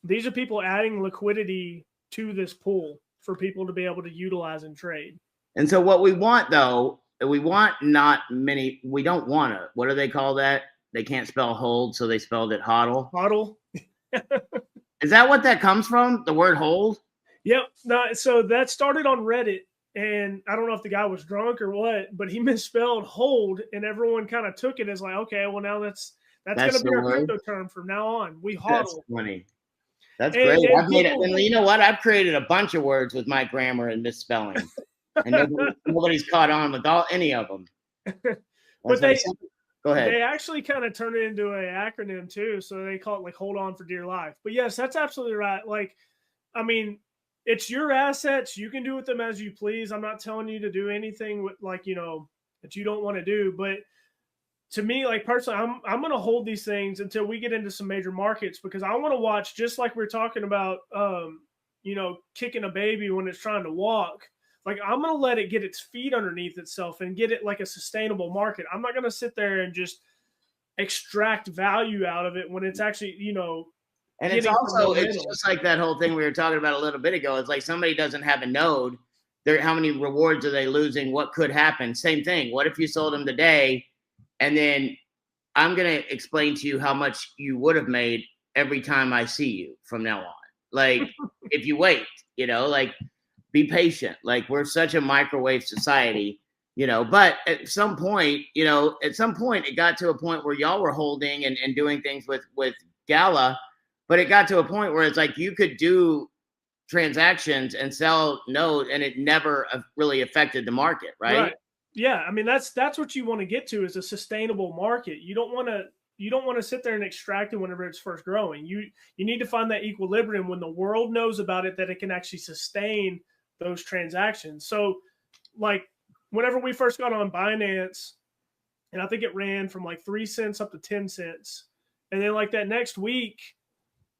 these are people adding liquidity to this pool for people to be able to utilize and trade. And so what we want, though, we don't want to, what do they call that? They can't spell hold, so they spelled it hodl. Hodl. Is that what that comes from? The word hold? Yep. No, so that started on Reddit, and I don't know if the guy was drunk or what, but he misspelled hold, and everyone kind of took it as like, okay, well now that's going to be our crypto term from now on. We hodl. That's funny. That's great. I've made it. And you know what? I've created a bunch of words with my grammar and misspelling, and nobody's caught on with any of them. But go ahead. They actually kind of turned it into an acronym too, so they call it like "Hold On for Dear Life." But yes, that's absolutely right. Like, I mean, it's your assets. You can do with them as you please. I'm not telling you to do anything with that you don't want to do. But to me, like personally, I'm going to hold these things until we get into some major markets, because I want to watch, just like we're talking about, kicking a baby when it's trying to walk. Like, I'm going to let it get its feet underneath itself and get it like a sustainable market. I'm not going to sit there and just extract value out of it when it's actually, And it's just like that whole thing we were talking about a little bit ago. It's like somebody doesn't have a node. How many rewards are they losing? What could happen? Same thing. What if you sold them today? And then I'm going to explain to you how much you would have made every time I see you from now on. Like, if you wait, like, be patient. Like, we're such a microwave society, but at some point, it got to a point where y'all were holding and doing things with Gala, but it got to a point where it's like you could do transactions and sell nodes and it never really affected the market, right? Yeah. I mean, that's what you want to get to, is a sustainable market. You don't want to sit there and extract it whenever it's first growing. You need to find that equilibrium when the world knows about it, that it can actually sustain those transactions. So like whenever we first got on Binance, and I think it ran from like 3 cents up to 10 cents. And then like that next week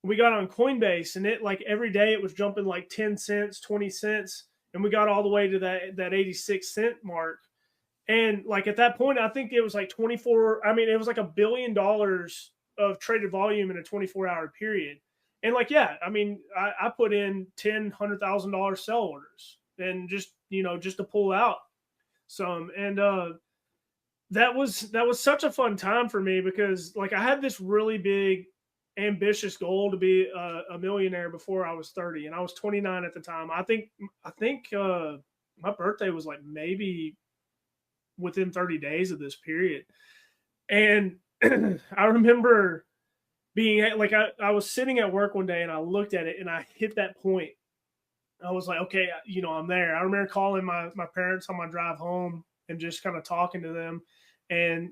we got on Coinbase, and it like every day it was jumping like 10 cents, 20 cents. And we got all the way to that 86 cent mark. And like at that point, I think it was like it was like $1 billion of traded volume in a 24-hour period. And like, yeah, I mean, I put in $100,000 sell orders and just, just to pull out some. And that was such a fun time for me because like I had this really big ambitious goal to be a millionaire before I was 30, and I was 29 at the time. I think my birthday was like maybe within 30 days of this period. And I remember being like, I was sitting at work one day and I looked at it and I hit that point. I was like, okay, I'm there. I remember calling my parents on my drive home and just kind of talking to them and,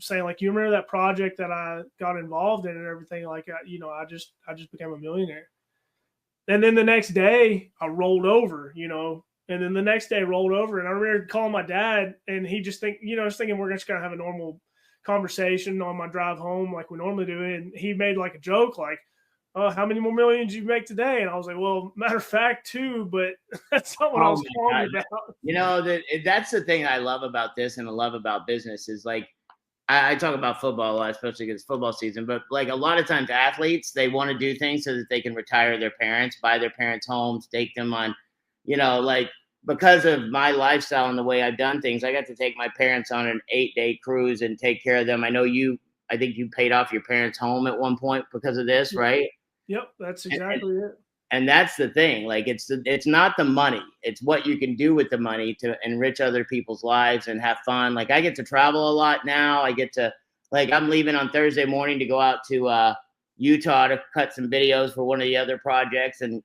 saying like, you remember that project that I got involved in and everything? Like, I just became a millionaire. And then the next day I rolled over, and then the next day I rolled over, and I remember calling my dad and he just was thinking we're just going to have a normal conversation on my drive home like we normally do. And he made like a joke like, oh, how many more millions you make today? And I was like, well, matter of fact, 2, but that's not what I was calling about. That's the thing I love about this and I love about business is like, I talk about football a lot, especially because it's football season, but like a lot of times athletes, they want to do things so that they can retire their parents, buy their parents homes, take them on, like because of my lifestyle and the way I've done things, I got to take my parents on an 8-day cruise and take care of them. I think you paid off your parents' home at one point because of this, right? Yep, that's exactly it. And that's the thing. Like it's not the money. It's what you can do with the money to enrich other people's lives and have fun. Like I get to travel a lot now. I get to I'm leaving on Thursday morning to go out to Utah to cut some videos for one of the other projects. And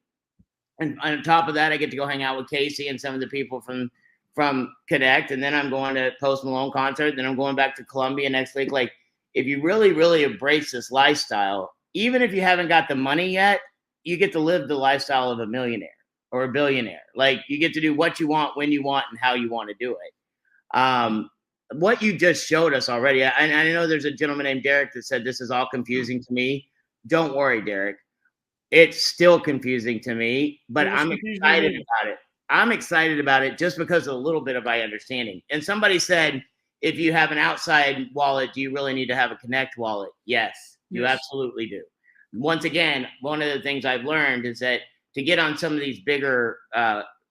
on top of that, I get to go hang out with Casey and some of the people from Connect. And then I'm going to Post Malone concert. Then I'm going back to Columbia next week. Like if you really, really embrace this lifestyle, even if you haven't got the money yet, you get to live the lifestyle of a millionaire or a billionaire. Like you get to do what you want, when you want, and how you want to do it. What you just showed us already, and I know there's a gentleman named Derek that said this is all confusing to me. Don't worry, Derek. It's still confusing to me, but I'm excited about it. I'm excited about it just because of a little bit of my understanding. And somebody said, if you have an outside wallet, do you really need to have a Connect wallet? Yes, you absolutely do. Once again, one of the things I've learned is that to get on some of these bigger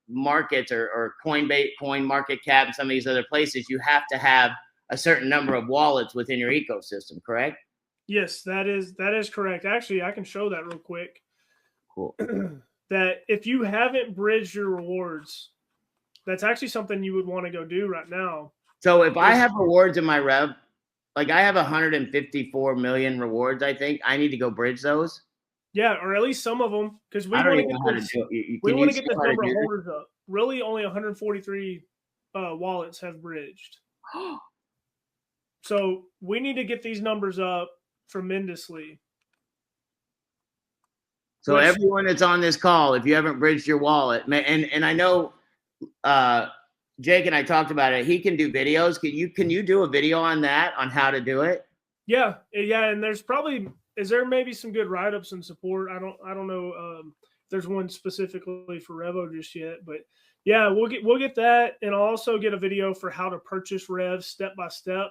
markets or coin market cap and some of these other places, you have to have a certain number of wallets within your ecosystem, correct? Yes, that is correct. Actually, I can show that real quick. Cool. That if you haven't bridged your rewards, that's actually something you would want to go do right now. So if I have rewards in my Rev, like I have 154 million rewards, I think I need to go bridge those. Yeah, or at least some of them, because we want to get the number of holders up. Really, only 143 wallets have bridged. So we need to get these numbers up tremendously. So everyone that's on this call, if you haven't bridged your wallet, and I know Jake and I talked about it. He can do videos. Can you do a video on that, on how to do it? Yeah. And is there maybe some good write-ups and support? I don't know if there's one specifically for Revo just yet, but yeah, we'll get that, and I'll also get a video for how to purchase Rev step by step,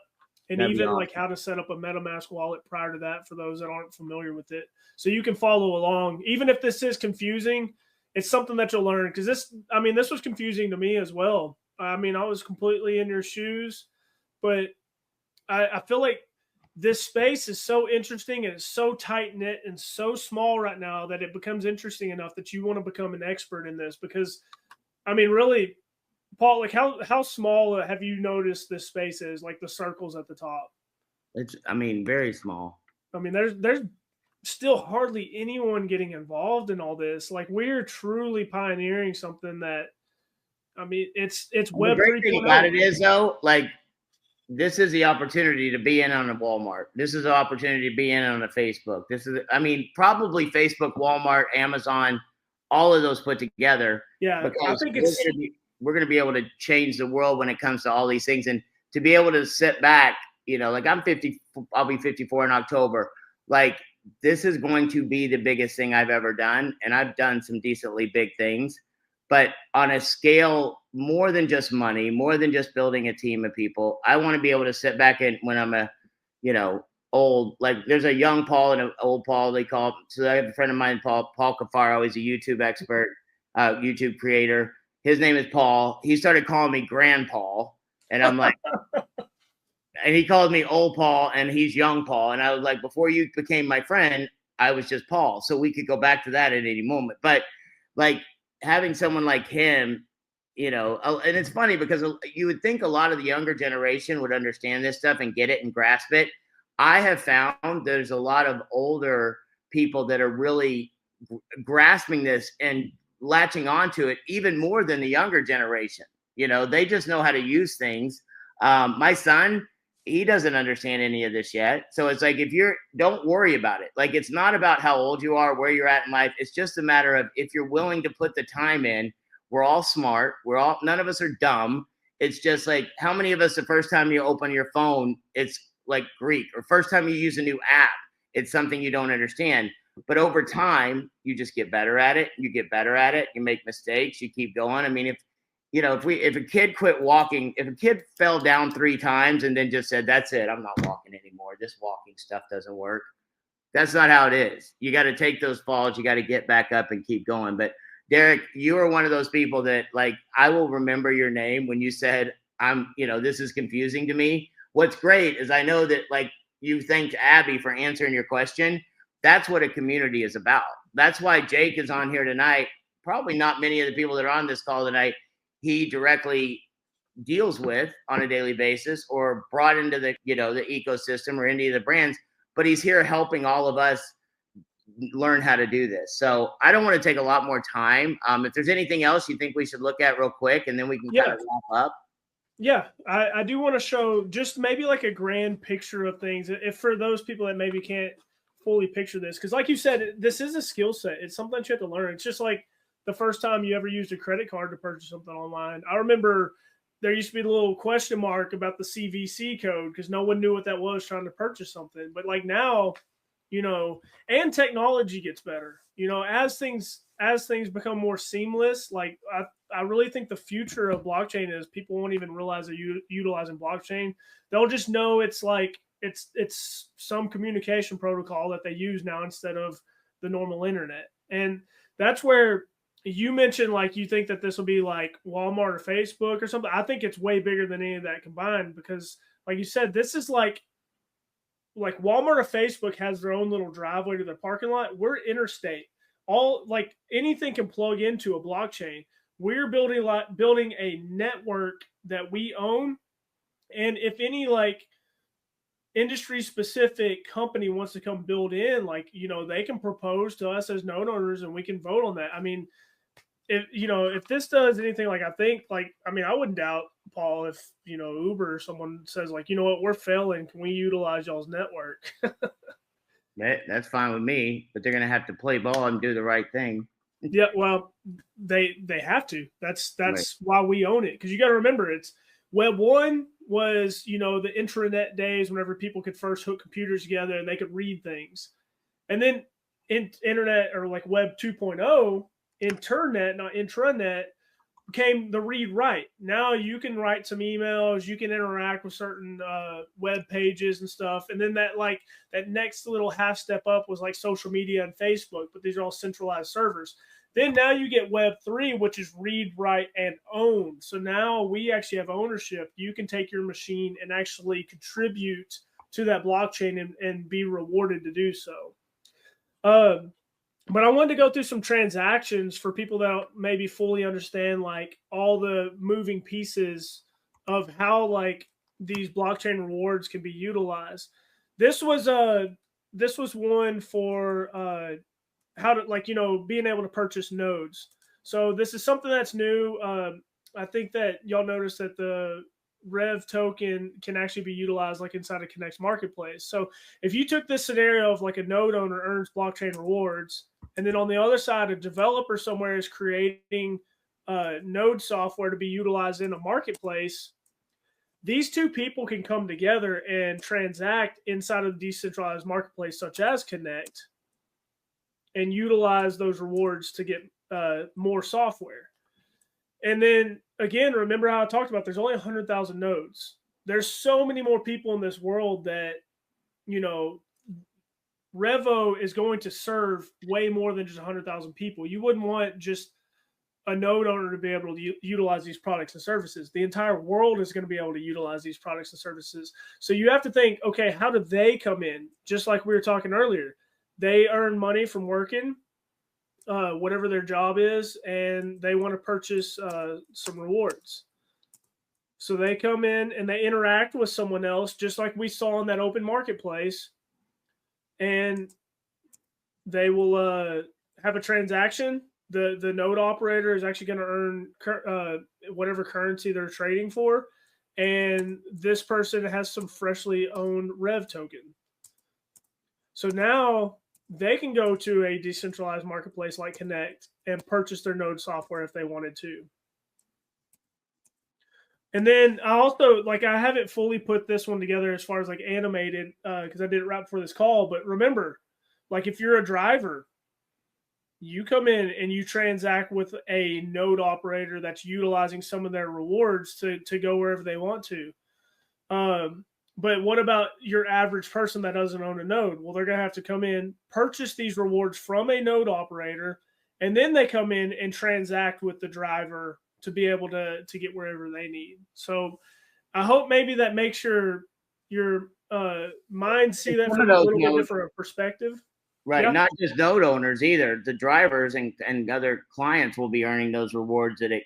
and even like how to set up a MetaMask wallet prior to that for those that aren't familiar with it, so you can follow along. Even if this is confusing, it's something that you'll learn, because this was confusing to me as well. I mean, I was completely in your shoes, but I feel like this space is so interesting and it's so tight knit and so small right now that it becomes interesting enough that you want to become an expert in this. Because, I mean, really, Paul, like how small have you noticed this space is? Like the circles at the top. It's, very small. I mean, there's still hardly anyone getting involved in all this. Like we're truly pioneering something that. I mean, it's Web 3.0. The great thing about it is, though, like this is the opportunity to be in on a Walmart. This is the opportunity to be in on a Facebook. This is, probably Facebook, Walmart, Amazon, all of those put together. Yeah, I think we're going to be able to change the world when it comes to all these things, and to be able to sit back. Like I'm 50, I'll be 54 in October. Like this is going to be the biggest thing I've ever done, and I've done some decently big things. But on a scale more than just money, more than just building a team of people, I want to be able to sit back and when I'm old, like there's a young Paul and an old Paul, they call him. So I have a friend of mine, Paul Cafaro. He's a YouTube expert, YouTube creator. His name is Paul. He started calling me Grand Paul. And I'm like, and he called me old Paul and he's young Paul. And I was like, before you became my friend, I was just Paul. So we could go back to that at any moment. But like having someone like him, you know, and it's funny because you would think a lot of the younger generation would understand this stuff and get it and grasp it. I have found there's a lot of older people that are really grasping this and latching onto it even more than the younger generation. You know, they just know how to use things. My son, he doesn't understand any of this yet. So it's like, don't worry about it. Like, it's not about how old you are, where you're at in life. It's just a matter of if you're willing to put the time in. We're all smart. None of us are dumb. It's just like, how many of us, the first time you open your phone, it's like Greek, or first time you use a new app, it's something you don't understand. But over time, you just get better at it. You get better at it. You make mistakes. You keep going. I mean, if a kid quit walking, if a kid fell down 3 times and then just said, that's it, I'm not walking anymore, this walking stuff doesn't work. That's not how it is. You got to take those falls. You got to get back up and keep going. But Derek, you are one of those people that, like, I will remember your name when you said, this is confusing to me. What's great is I know that, like, you thanked Abby for answering your question. That's what a community is about. That's why Jake is on here tonight. Probably not many of the people that are on this call tonight he directly deals with on a daily basis or brought into the ecosystem or any of the brands, but he's here helping all of us learn how to do this. So I don't want to take a lot more time. If there's anything else you think we should look at real quick, and then we can kind of wrap up. Yeah, I do want to show just maybe like a grand picture of things. If for those people that maybe can't fully picture this, because like you said, this is a skill set. It's something that you have to learn. It's just like the first time you ever used a credit card to purchase something online. I remember there used to be a little question mark about the CVC code because no one knew what that was trying to purchase something. But like now, and technology gets better, as things become more seamless. Like I really think the future of blockchain is people won't even realize they're utilizing blockchain. They'll just know it's like, it's some communication protocol that they use now instead of the normal internet. And that's where you mentioned, like, you think that this will be like Walmart or Facebook or something. I think it's way bigger than any of that combined because, like you said, this is like Walmart or Facebook has their own little driveway to their parking lot. We're interstate. All, like, anything can plug into a blockchain. We're building a network that we own. And if any, like, industry specific company wants to come build in, like, they can propose to us as node owners and we can vote on that. I mean, if this does anything, like, I wouldn't doubt, Paul, if, Uber or someone says, like, you know what, we're failing, can we utilize y'all's network? That's fine with me, but they're going to have to play ball and do the right thing. Yeah, well, they have to. That's right. Why we own it. Because you got to remember, it's Web 1 was, the intranet days whenever people could first hook computers together and they could read things. And then internet, or like Web 2.0, internet, not intranet, became the read write. Now you can write some emails, you can interact with certain web pages and stuff. And then that next little half step up was like social media and Facebook, but these are all centralized servers. Then now you get Web 3, which is read, write, and own. So now we actually have ownership. You can take your machine and actually contribute to that blockchain and be rewarded to do so. But I wanted to go through some transactions for people that don't maybe fully understand, like, all the moving pieces of how, like, these blockchain rewards can be utilized. This was one for how to, like, being able to purchase nodes. So this is something that's new. I think that y'all noticed that the Rev token can actually be utilized, like, inside of Connect's marketplace. So if you took this scenario of, like, a node owner earns blockchain rewards, and then on the other side, a developer somewhere is creating node software to be utilized in a marketplace, these two people can come together and transact inside of the decentralized marketplace, such as Connect, and utilize those rewards to get more software. And then, again, remember how I talked about there's only 100,000 nodes. There's so many more people in this world that, REVO is going to serve way more than just 100,000 people. You wouldn't want just a node owner to be able to utilize these products and services. The entire world is going to be able to utilize these products and services. So you have to think, okay, how do they come in? Just like we were talking earlier, they earn money from working, whatever their job is, and they want to purchase some rewards. So they come in and they interact with someone else, just like we saw in that open marketplace, and they will have a transaction. The node operator is actually going to earn whatever currency they're trading for, and this person has some freshly owned REV token. So now they can go to a decentralized marketplace like Connect and purchase their node software if they wanted to. And then I also, I haven't fully put this one together as far as animated, because I did it right before this call. But remember, if you're a driver, you come in and you transact with a node operator that's utilizing some of their rewards to go wherever they want to. But what about your average person that doesn't own a node? Well, they're going to have to come in, purchase these rewards from a node operator, and then they come in and transact with the driver to be able to get wherever they need. So I hope maybe that makes your mind see that from a little bit different perspective. Right. Yeah. Not just node owners either. The drivers and other clients will be earning those rewards that it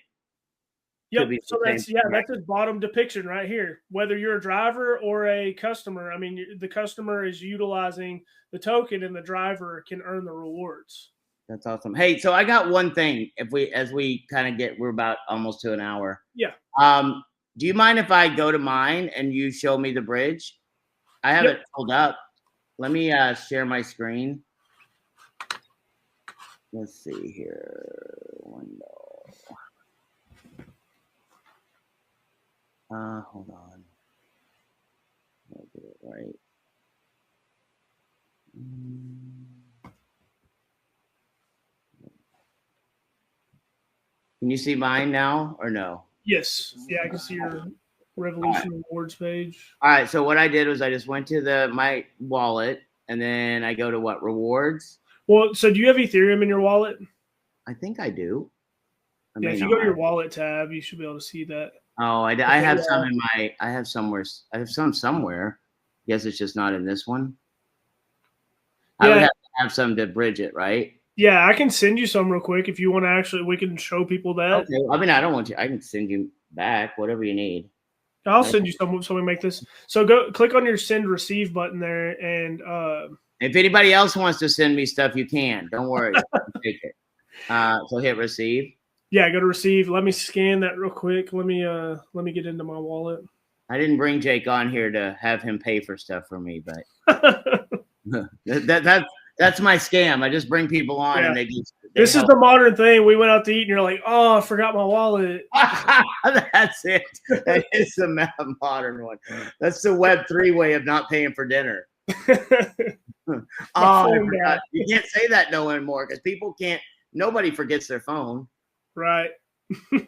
Yep. So that's this bottom depiction right here. Whether you're a driver or a customer, I mean, the customer is utilizing the token and the driver can earn the rewards. That's awesome. Hey, so I got one thing. As we kind of we're about almost to an hour. Yeah. Do you mind if I go to mine and you show me the bridge? I have it pulled up. Let me share my screen. Let's see here. Window. Hold on. I'll get it right. Can you see mine now or no? Yes. Yeah, I can see your Revolution Rewards page. All right. So what I did was I just went to my wallet and then I go to what? Rewards. Well, so do you have Ethereum in your wallet? I think I do. Yeah, if you go to your wallet tab, you should be able to see that. Oh, I have some in I have some somewhere. Guess it's just not in this one. Yeah. I would have some to bridge it, right? Yeah, I can send you some real quick if you want to we can show people that. Okay. I mean, I don't want you. I can send you back whatever you need. I'll send you some so we make this. So go click on your send receive button there, and if anybody else wants to send me stuff, you can. Don't worry. Take it. So hit receive. Yeah, go to receive. Let me scan that real quick. Let me get into my wallet. I didn't bring Jake on here to have him pay for stuff for me, but that's my scam. I just bring people on and they this help. Is the modern thing. We went out to eat and you're like, oh, I forgot my wallet. That's it. That is the modern one. That's the Web3 way of not paying for dinner. I forgot. You can't say that no anymore because nobody forgets their phone. Right. All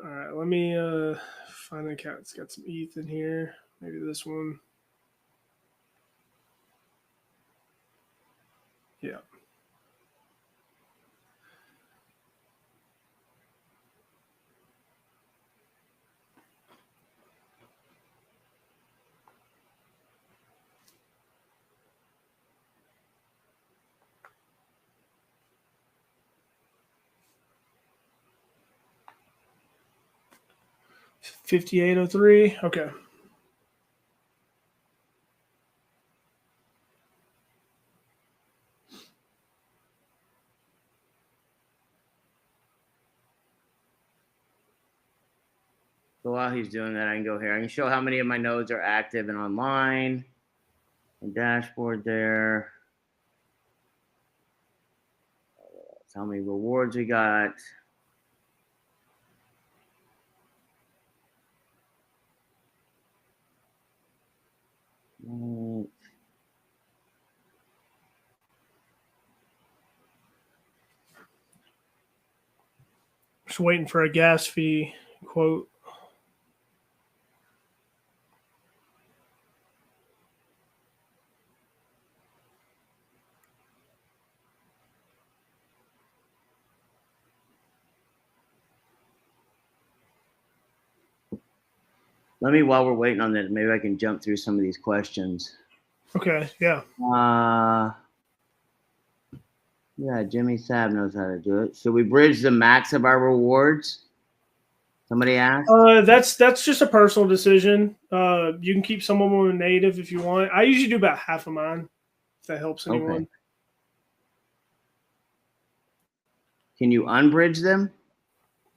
right. Let me find an account. It's got some ETH in here. Maybe this one. Yeah. $58.03. Okay. So while he's doing that, I can go here. I can show how many of my nodes are active and online. The dashboard there. That's how many rewards we got. Right. Just waiting for a gas fee quote. Let me, while we're waiting on that, maybe I can jump through some of these questions. Okay, yeah. Yeah, Jimmy Sab knows how to do it. Should we bridge the max of our rewards? Somebody asked. That's just a personal decision. You can keep some of them in native if you want. I usually do about half of mine, if that helps anyone. Okay. Can you unbridge them?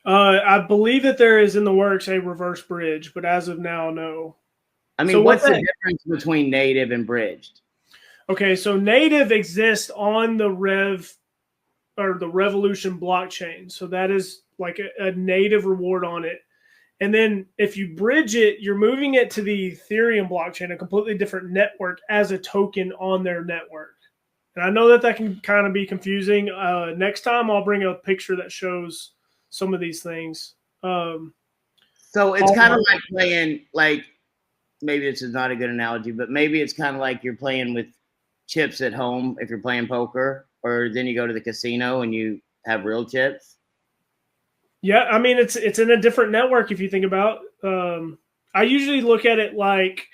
I believe that there is in the works a reverse bridge, but as of now, no. I mean, so what's the difference between native and bridged? Okay, so native exists on the the Revolution blockchain. So that is like a native reward on it. And then if you bridge it, you're moving it to the Ethereum blockchain, a completely different network, as a token on their network. And I know that can kind of be confusing. Next time I'll bring a picture that shows some of these things. So it's kind of like playing, like, maybe this is not a good analogy, but maybe it's kind of like you're playing with chips at home if you're playing poker, or then you go to the casino and you have real chips. Yeah, I mean, it's in a different network if you think about. I usually look at it like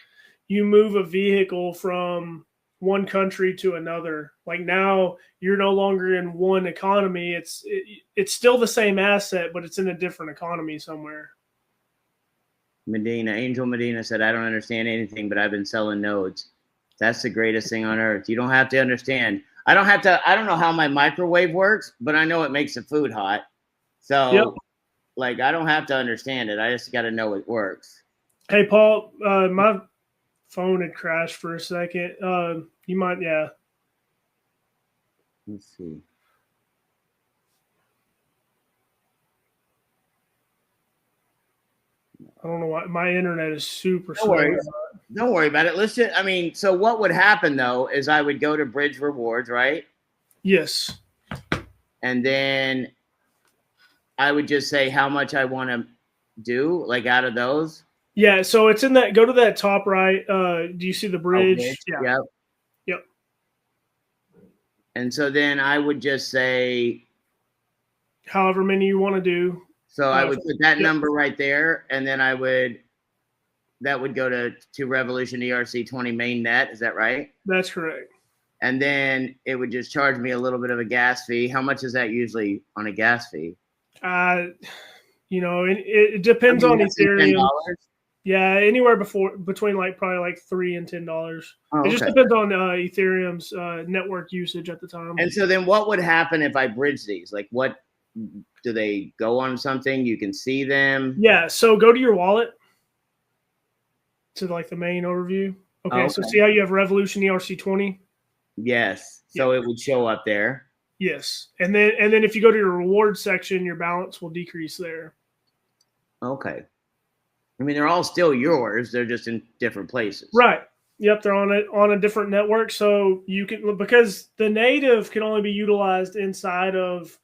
you move a vehicle from one country to another. Like now you're no longer in one economy. It's still the same asset, but it's in a different economy somewhere. Angel Medina said, I don't understand anything, but I've been selling nodes. That's the greatest thing on earth. You don't have to understand. I don't know how my microwave works, but I know it makes the food hot. So, yep. Like, I don't have to understand it. I just got to know it works. Hey, Paul, my phone had crashed for a second. You might, yeah. Let's see. I don't know why. My internet is super slow. Don't worry about it. Let's just, I mean, so what would happen, though, is I would go to bridge rewards, right? Yes. And then I would just say how much I want to do, like, out of those. Yeah, so it's in that, go to that top right. Do you see the bridge? Okay. Yeah. Yep. And so then I would just say however many you want to do. So I would put that number right there, and then that would go to Revolution ERC20 main net. Is that right? That's correct. And then it would just charge me a little bit of a gas fee. How much is that usually on a gas fee? It depends on Ethereum. Yeah, anywhere between like probably like $3 and $10. It just depends on Ethereum's network usage at the time. And so then what would happen if I bridge these? Like, what do they go on something? You can see them? Yeah, so go to your wallet to like the main overview. Okay, so see how you have Revolution ERC20? Yes. So it would show up there. Yes. And then if you go to your reward section, your balance will decrease there. Okay. I mean, they're all still yours. They're just in different places. Right. Yep. They're on a different network. So you can, because the native can only be utilized inside of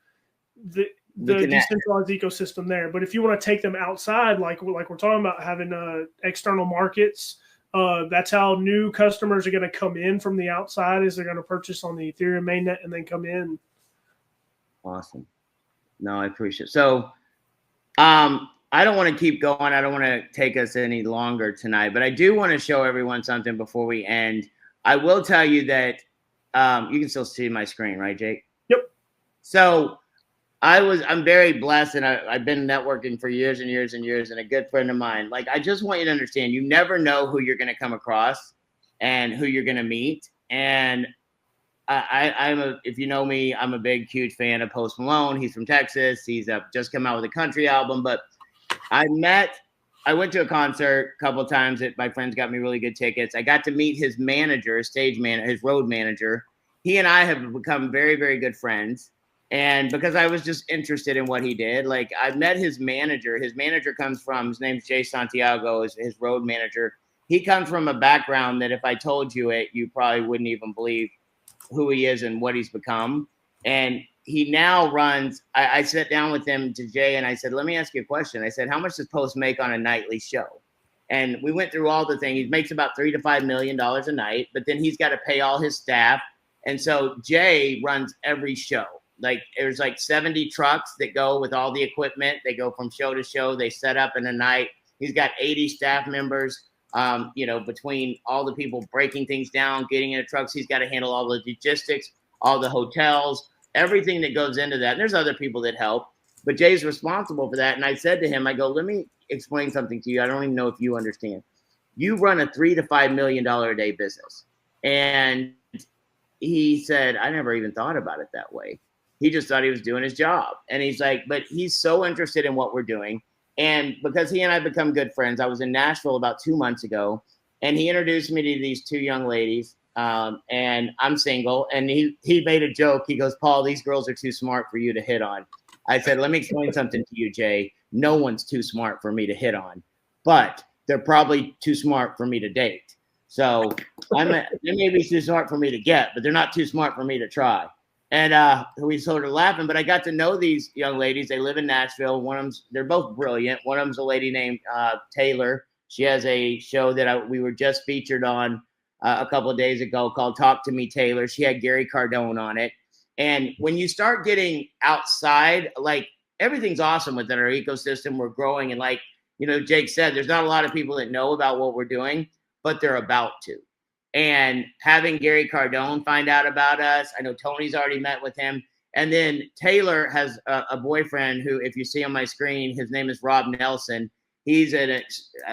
the decentralized ecosystem there. But if you want to take them outside, like we're talking about having external markets, that's how new customers are going to come in from the outside, is they're going to purchase on the Ethereum mainnet and then come in. Awesome. No, I appreciate it. So, I don't want to keep going. I don't want to take us any longer tonight, but I do want to show everyone something before we end. I will tell you that you can still see my screen, right, Jake? Yep. So I'm very blessed, and I've been networking for years and years and years, and a good friend of mine. Like, I just want you to understand, you never know who you're going to come across and who you're going to meet. And if you know me, I'm a big, huge fan of Post Malone. He's from Texas. He's just come out with a country album, but I went to a concert a couple of times that my friends got me really good tickets. I got to meet his manager, his road manager. He and I have become very, very good friends. And because I was just interested in what he did, like, I met his manager. His manager comes from, his name's Jay Santiago, is his road manager. He comes from a background that if I told you it, you probably wouldn't even believe who he is and what he's become. And he now runs, I sat down with him, to Jay, and I said, let me ask you a question. I said, how much does Post make on a nightly show? And we went through all the things. He makes about $3 to $5 million a night, but then he's got to pay all his staff. And so Jay runs every show. Like, there's like 70 trucks that go with all the equipment. They go from show to show. They set up in a night. He's got 80 staff members. You know, between all the people breaking things down, getting in the trucks, he's got to handle all the logistics, all the hotels, everything that goes into that. And there's other people that help, but Jay's responsible for that. And I said to him, I go, let me explain something to you. I don't even know if you understand. You run a $3 to $5 million a day business. And he said, I never even thought about it that way. He just thought he was doing his job. And he's like, but he's so interested in what we're doing. And because he and I become good friends, I was in Nashville about 2 months ago, and he introduced me to these two young ladies. And I'm single. And he made a joke. He goes, Paul, these girls are too smart for you to hit on. I said, let me explain something to you, Jay. No one's too smart for me to hit on, but they're probably too smart for me to date. So they may be too smart for me to get, but they're not too smart for me to try. And we sort of laughing, but I got to know these young ladies. They live in Nashville. One of them, they're both brilliant. One of them's a lady named Taylor. She has a show that we were just featured on a couple of days ago called Talk to Me, Taylor. She had Gary Cardone on it. And when you start getting outside, like everything's awesome within our ecosystem. We're growing. And like, you know, Jake said, there's not a lot of people that know about what we're doing, but they're about to. And having Gary Cardone find out about us, I know Tony's already met with him. And then Taylor has a boyfriend who, if you see on my screen, his name is Rob Nelson. He's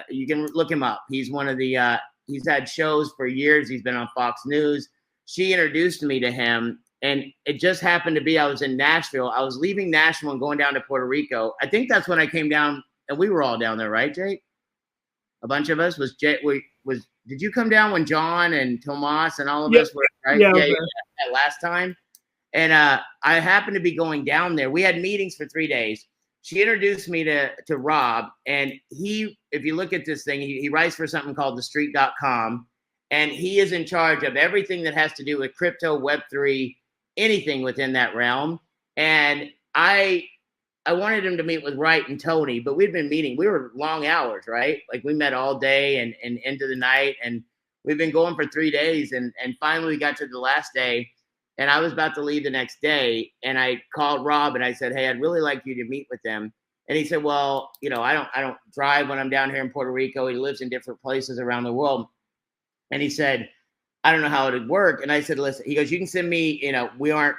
you can look him up. He's one of the, he's had shows for years. He's been on Fox News. She introduced me to him. And it just happened to be, I was in Nashville. I was leaving Nashville and going down to Puerto Rico. I think that's when I came down, and we were all down there, right, Jake? A bunch of us. Did you come down when John and Tomas and all of us were, right? Yeah, that last time. And I happened to be going down there. We had meetings for 3 days. She introduced me to Rob, and if you look at this thing, he writes for something called thestreet.com, and he is in charge of everything that has to do with crypto, Web3, anything within that realm. And I wanted him to meet with Wright and Tony, but we'd been meeting. We were long hours, right? Like we met all day and into the night, and we've been going for 3 days. And finally we got to the last day, and I was about to leave the next day. And I called Rob and I said, hey, I'd really like you to meet with them. And he said, well, you know, I don't drive when I'm down here in Puerto Rico. He lives in different places around the world. And he said, I don't know how it would work. And I said, listen, he goes, you can send me, you know, we aren't,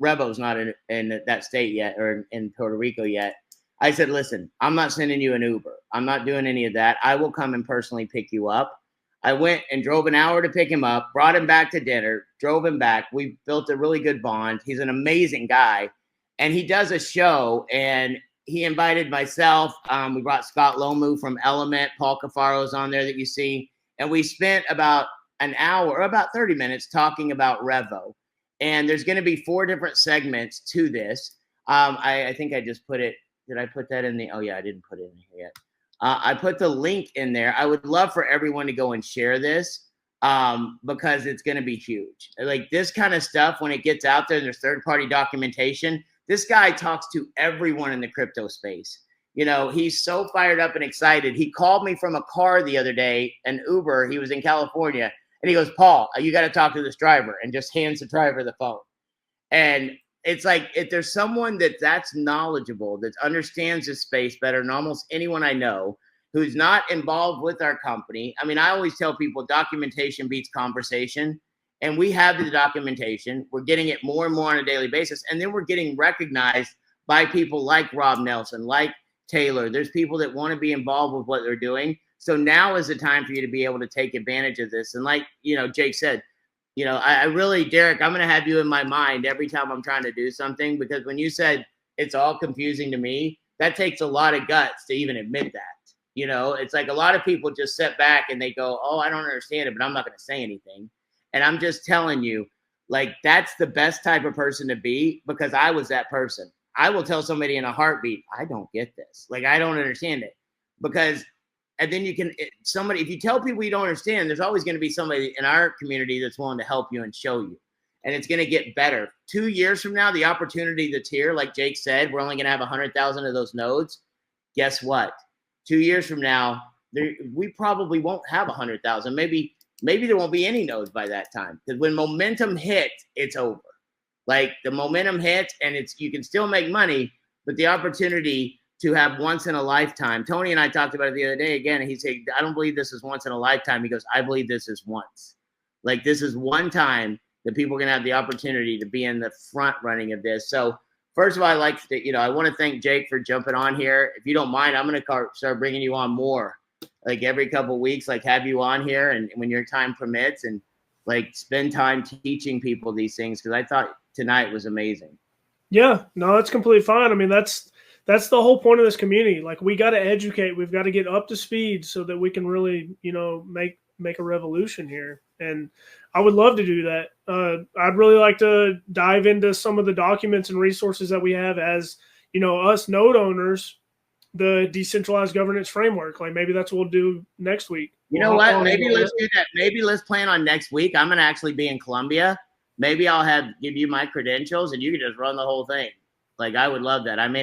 REVO's not in that state yet, or in Puerto Rico yet. I said, listen, I'm not sending you an Uber. I'm not doing any of that. I will come and personally pick you up. I went and drove an hour to pick him up, brought him back to dinner, drove him back. We built a really good bond. He's an amazing guy. And he does a show, and he invited myself. We brought Scott Lomu from Element. Paul Cafaro's on there that you see. And we spent about an hour, or about 30 minutes, talking about REVO. And there's going to be 4 different segments to this. I think I just put it. Did I put that in the? Oh, yeah, I didn't put it in here yet. I put the link in there. I would love for everyone to go and share this because it's going to be huge. Like this kind of stuff, when it gets out there and there's third-party documentation, this guy talks to everyone in the crypto space. You know, he's so fired up and excited. He called me from a car the other day, an Uber. He was in California. And he goes, Paul, you got to talk to this driver, and just hands the driver the phone. And it's like, if there's someone that's knowledgeable, that understands this space better than almost anyone I know, who's not involved with our company. I mean, I always tell people documentation beats conversation, and we have the documentation. We're getting it more and more on a daily basis. And then we're getting recognized by people like Rob Nelson, like Taylor. There's people that want to be involved with what they're doing. So now is the time for you to be able to take advantage of this. And like, you know, Jake said, you know, I really, Derek, I'm going to have you in my mind every time I'm trying to do something, because when you said it's all confusing to me, that takes a lot of guts to even admit that. You know, it's like a lot of people just sit back and they go, oh, I don't understand it, but I'm not going to say anything. And I'm just telling you, like, that's the best type of person to be, because I was that person. I will tell somebody in a heartbeat, I don't get this. Like, I don't understand it. Because and then somebody, if you tell people you don't understand, there's always going to be somebody in our community that's willing to help you and show you. And it's going to get better. 2 years from now, the opportunity that's here, like Jake said, we're only going to have 100,000 of those nodes. Guess what? 2 years from now, we probably won't have 100,000. Maybe there won't be any nodes by that time. Because when momentum hits, it's over. Like the momentum hits, and you can still make money, but the opportunity to have once in a lifetime. Tony and I talked about it the other day again, and he said, I don't believe this is once in a lifetime. He goes, I believe this is once. Like, this is one time that people are going to have the opportunity to be in the front running of this. So first of all, I like to, you know, I want to thank Jake for jumping on here. If you don't mind, I'm going to start bringing you on more, like every couple of weeks, like have you on here and when your time permits, and like spend time teaching people these things. Cause I thought tonight was amazing. Yeah, no, it's completely fine. I mean, that's the whole point of this community. Like, we got to educate, we've got to get up to speed so that we can really, you know, make a revolution here. And I would love to do that. I'd really like to dive into some of the documents and resources that we have as, you know, us node owners, the decentralized governance framework. Like, maybe that's what we'll do next week. You know what? Maybe let's do that. Maybe let's plan on next week. I'm going to actually be in Colombia. Maybe I'll give you my credentials and you can just run the whole thing. Like, I would love that. I may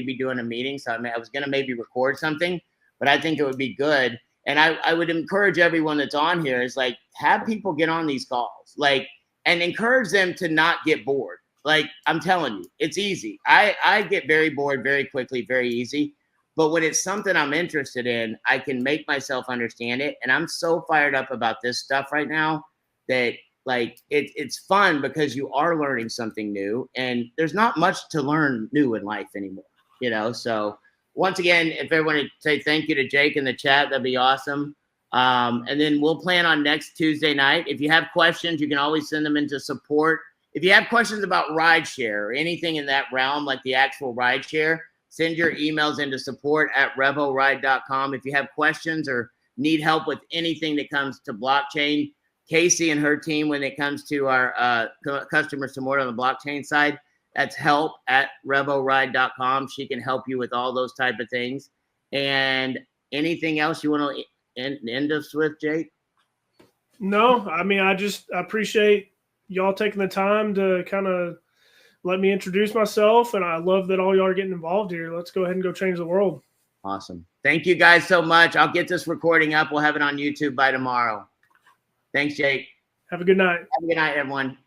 be doing a meeting. So I was going to maybe record something, but I think it would be good. And I would encourage everyone that's on here is like, have people get on these calls, like, and encourage them to not get bored. Like, I'm telling you, it's easy. I get very bored very quickly, very easy. But when it's something I'm interested in, I can make myself understand it. And I'm so fired up about this stuff right now that, like, it's fun because you are learning something new, and there's not much to learn new in life anymore, you know? So once again, if everyone would say thank you to Jake in the chat, that'd be awesome. And then we'll plan on next Tuesday night. If you have questions, you can always send them into support. If you have questions about rideshare or anything in that realm, like the actual rideshare, send your emails into support@revoride.com. If you have questions or need help with anything that comes to blockchain, Casey and her team, when it comes to our customer support on the blockchain side, that's help@revoride.com. She can help you with all those type of things. And anything else you want to end us with, Jake? No, I mean, I appreciate y'all taking the time to kind of let me introduce myself, and I love that all y'all are getting involved here. Let's go ahead and go change the world. Awesome. Thank you guys so much. I'll get this recording up. We'll have it on YouTube by tomorrow. Thanks, Jake. Have a good night. Have a good night, everyone.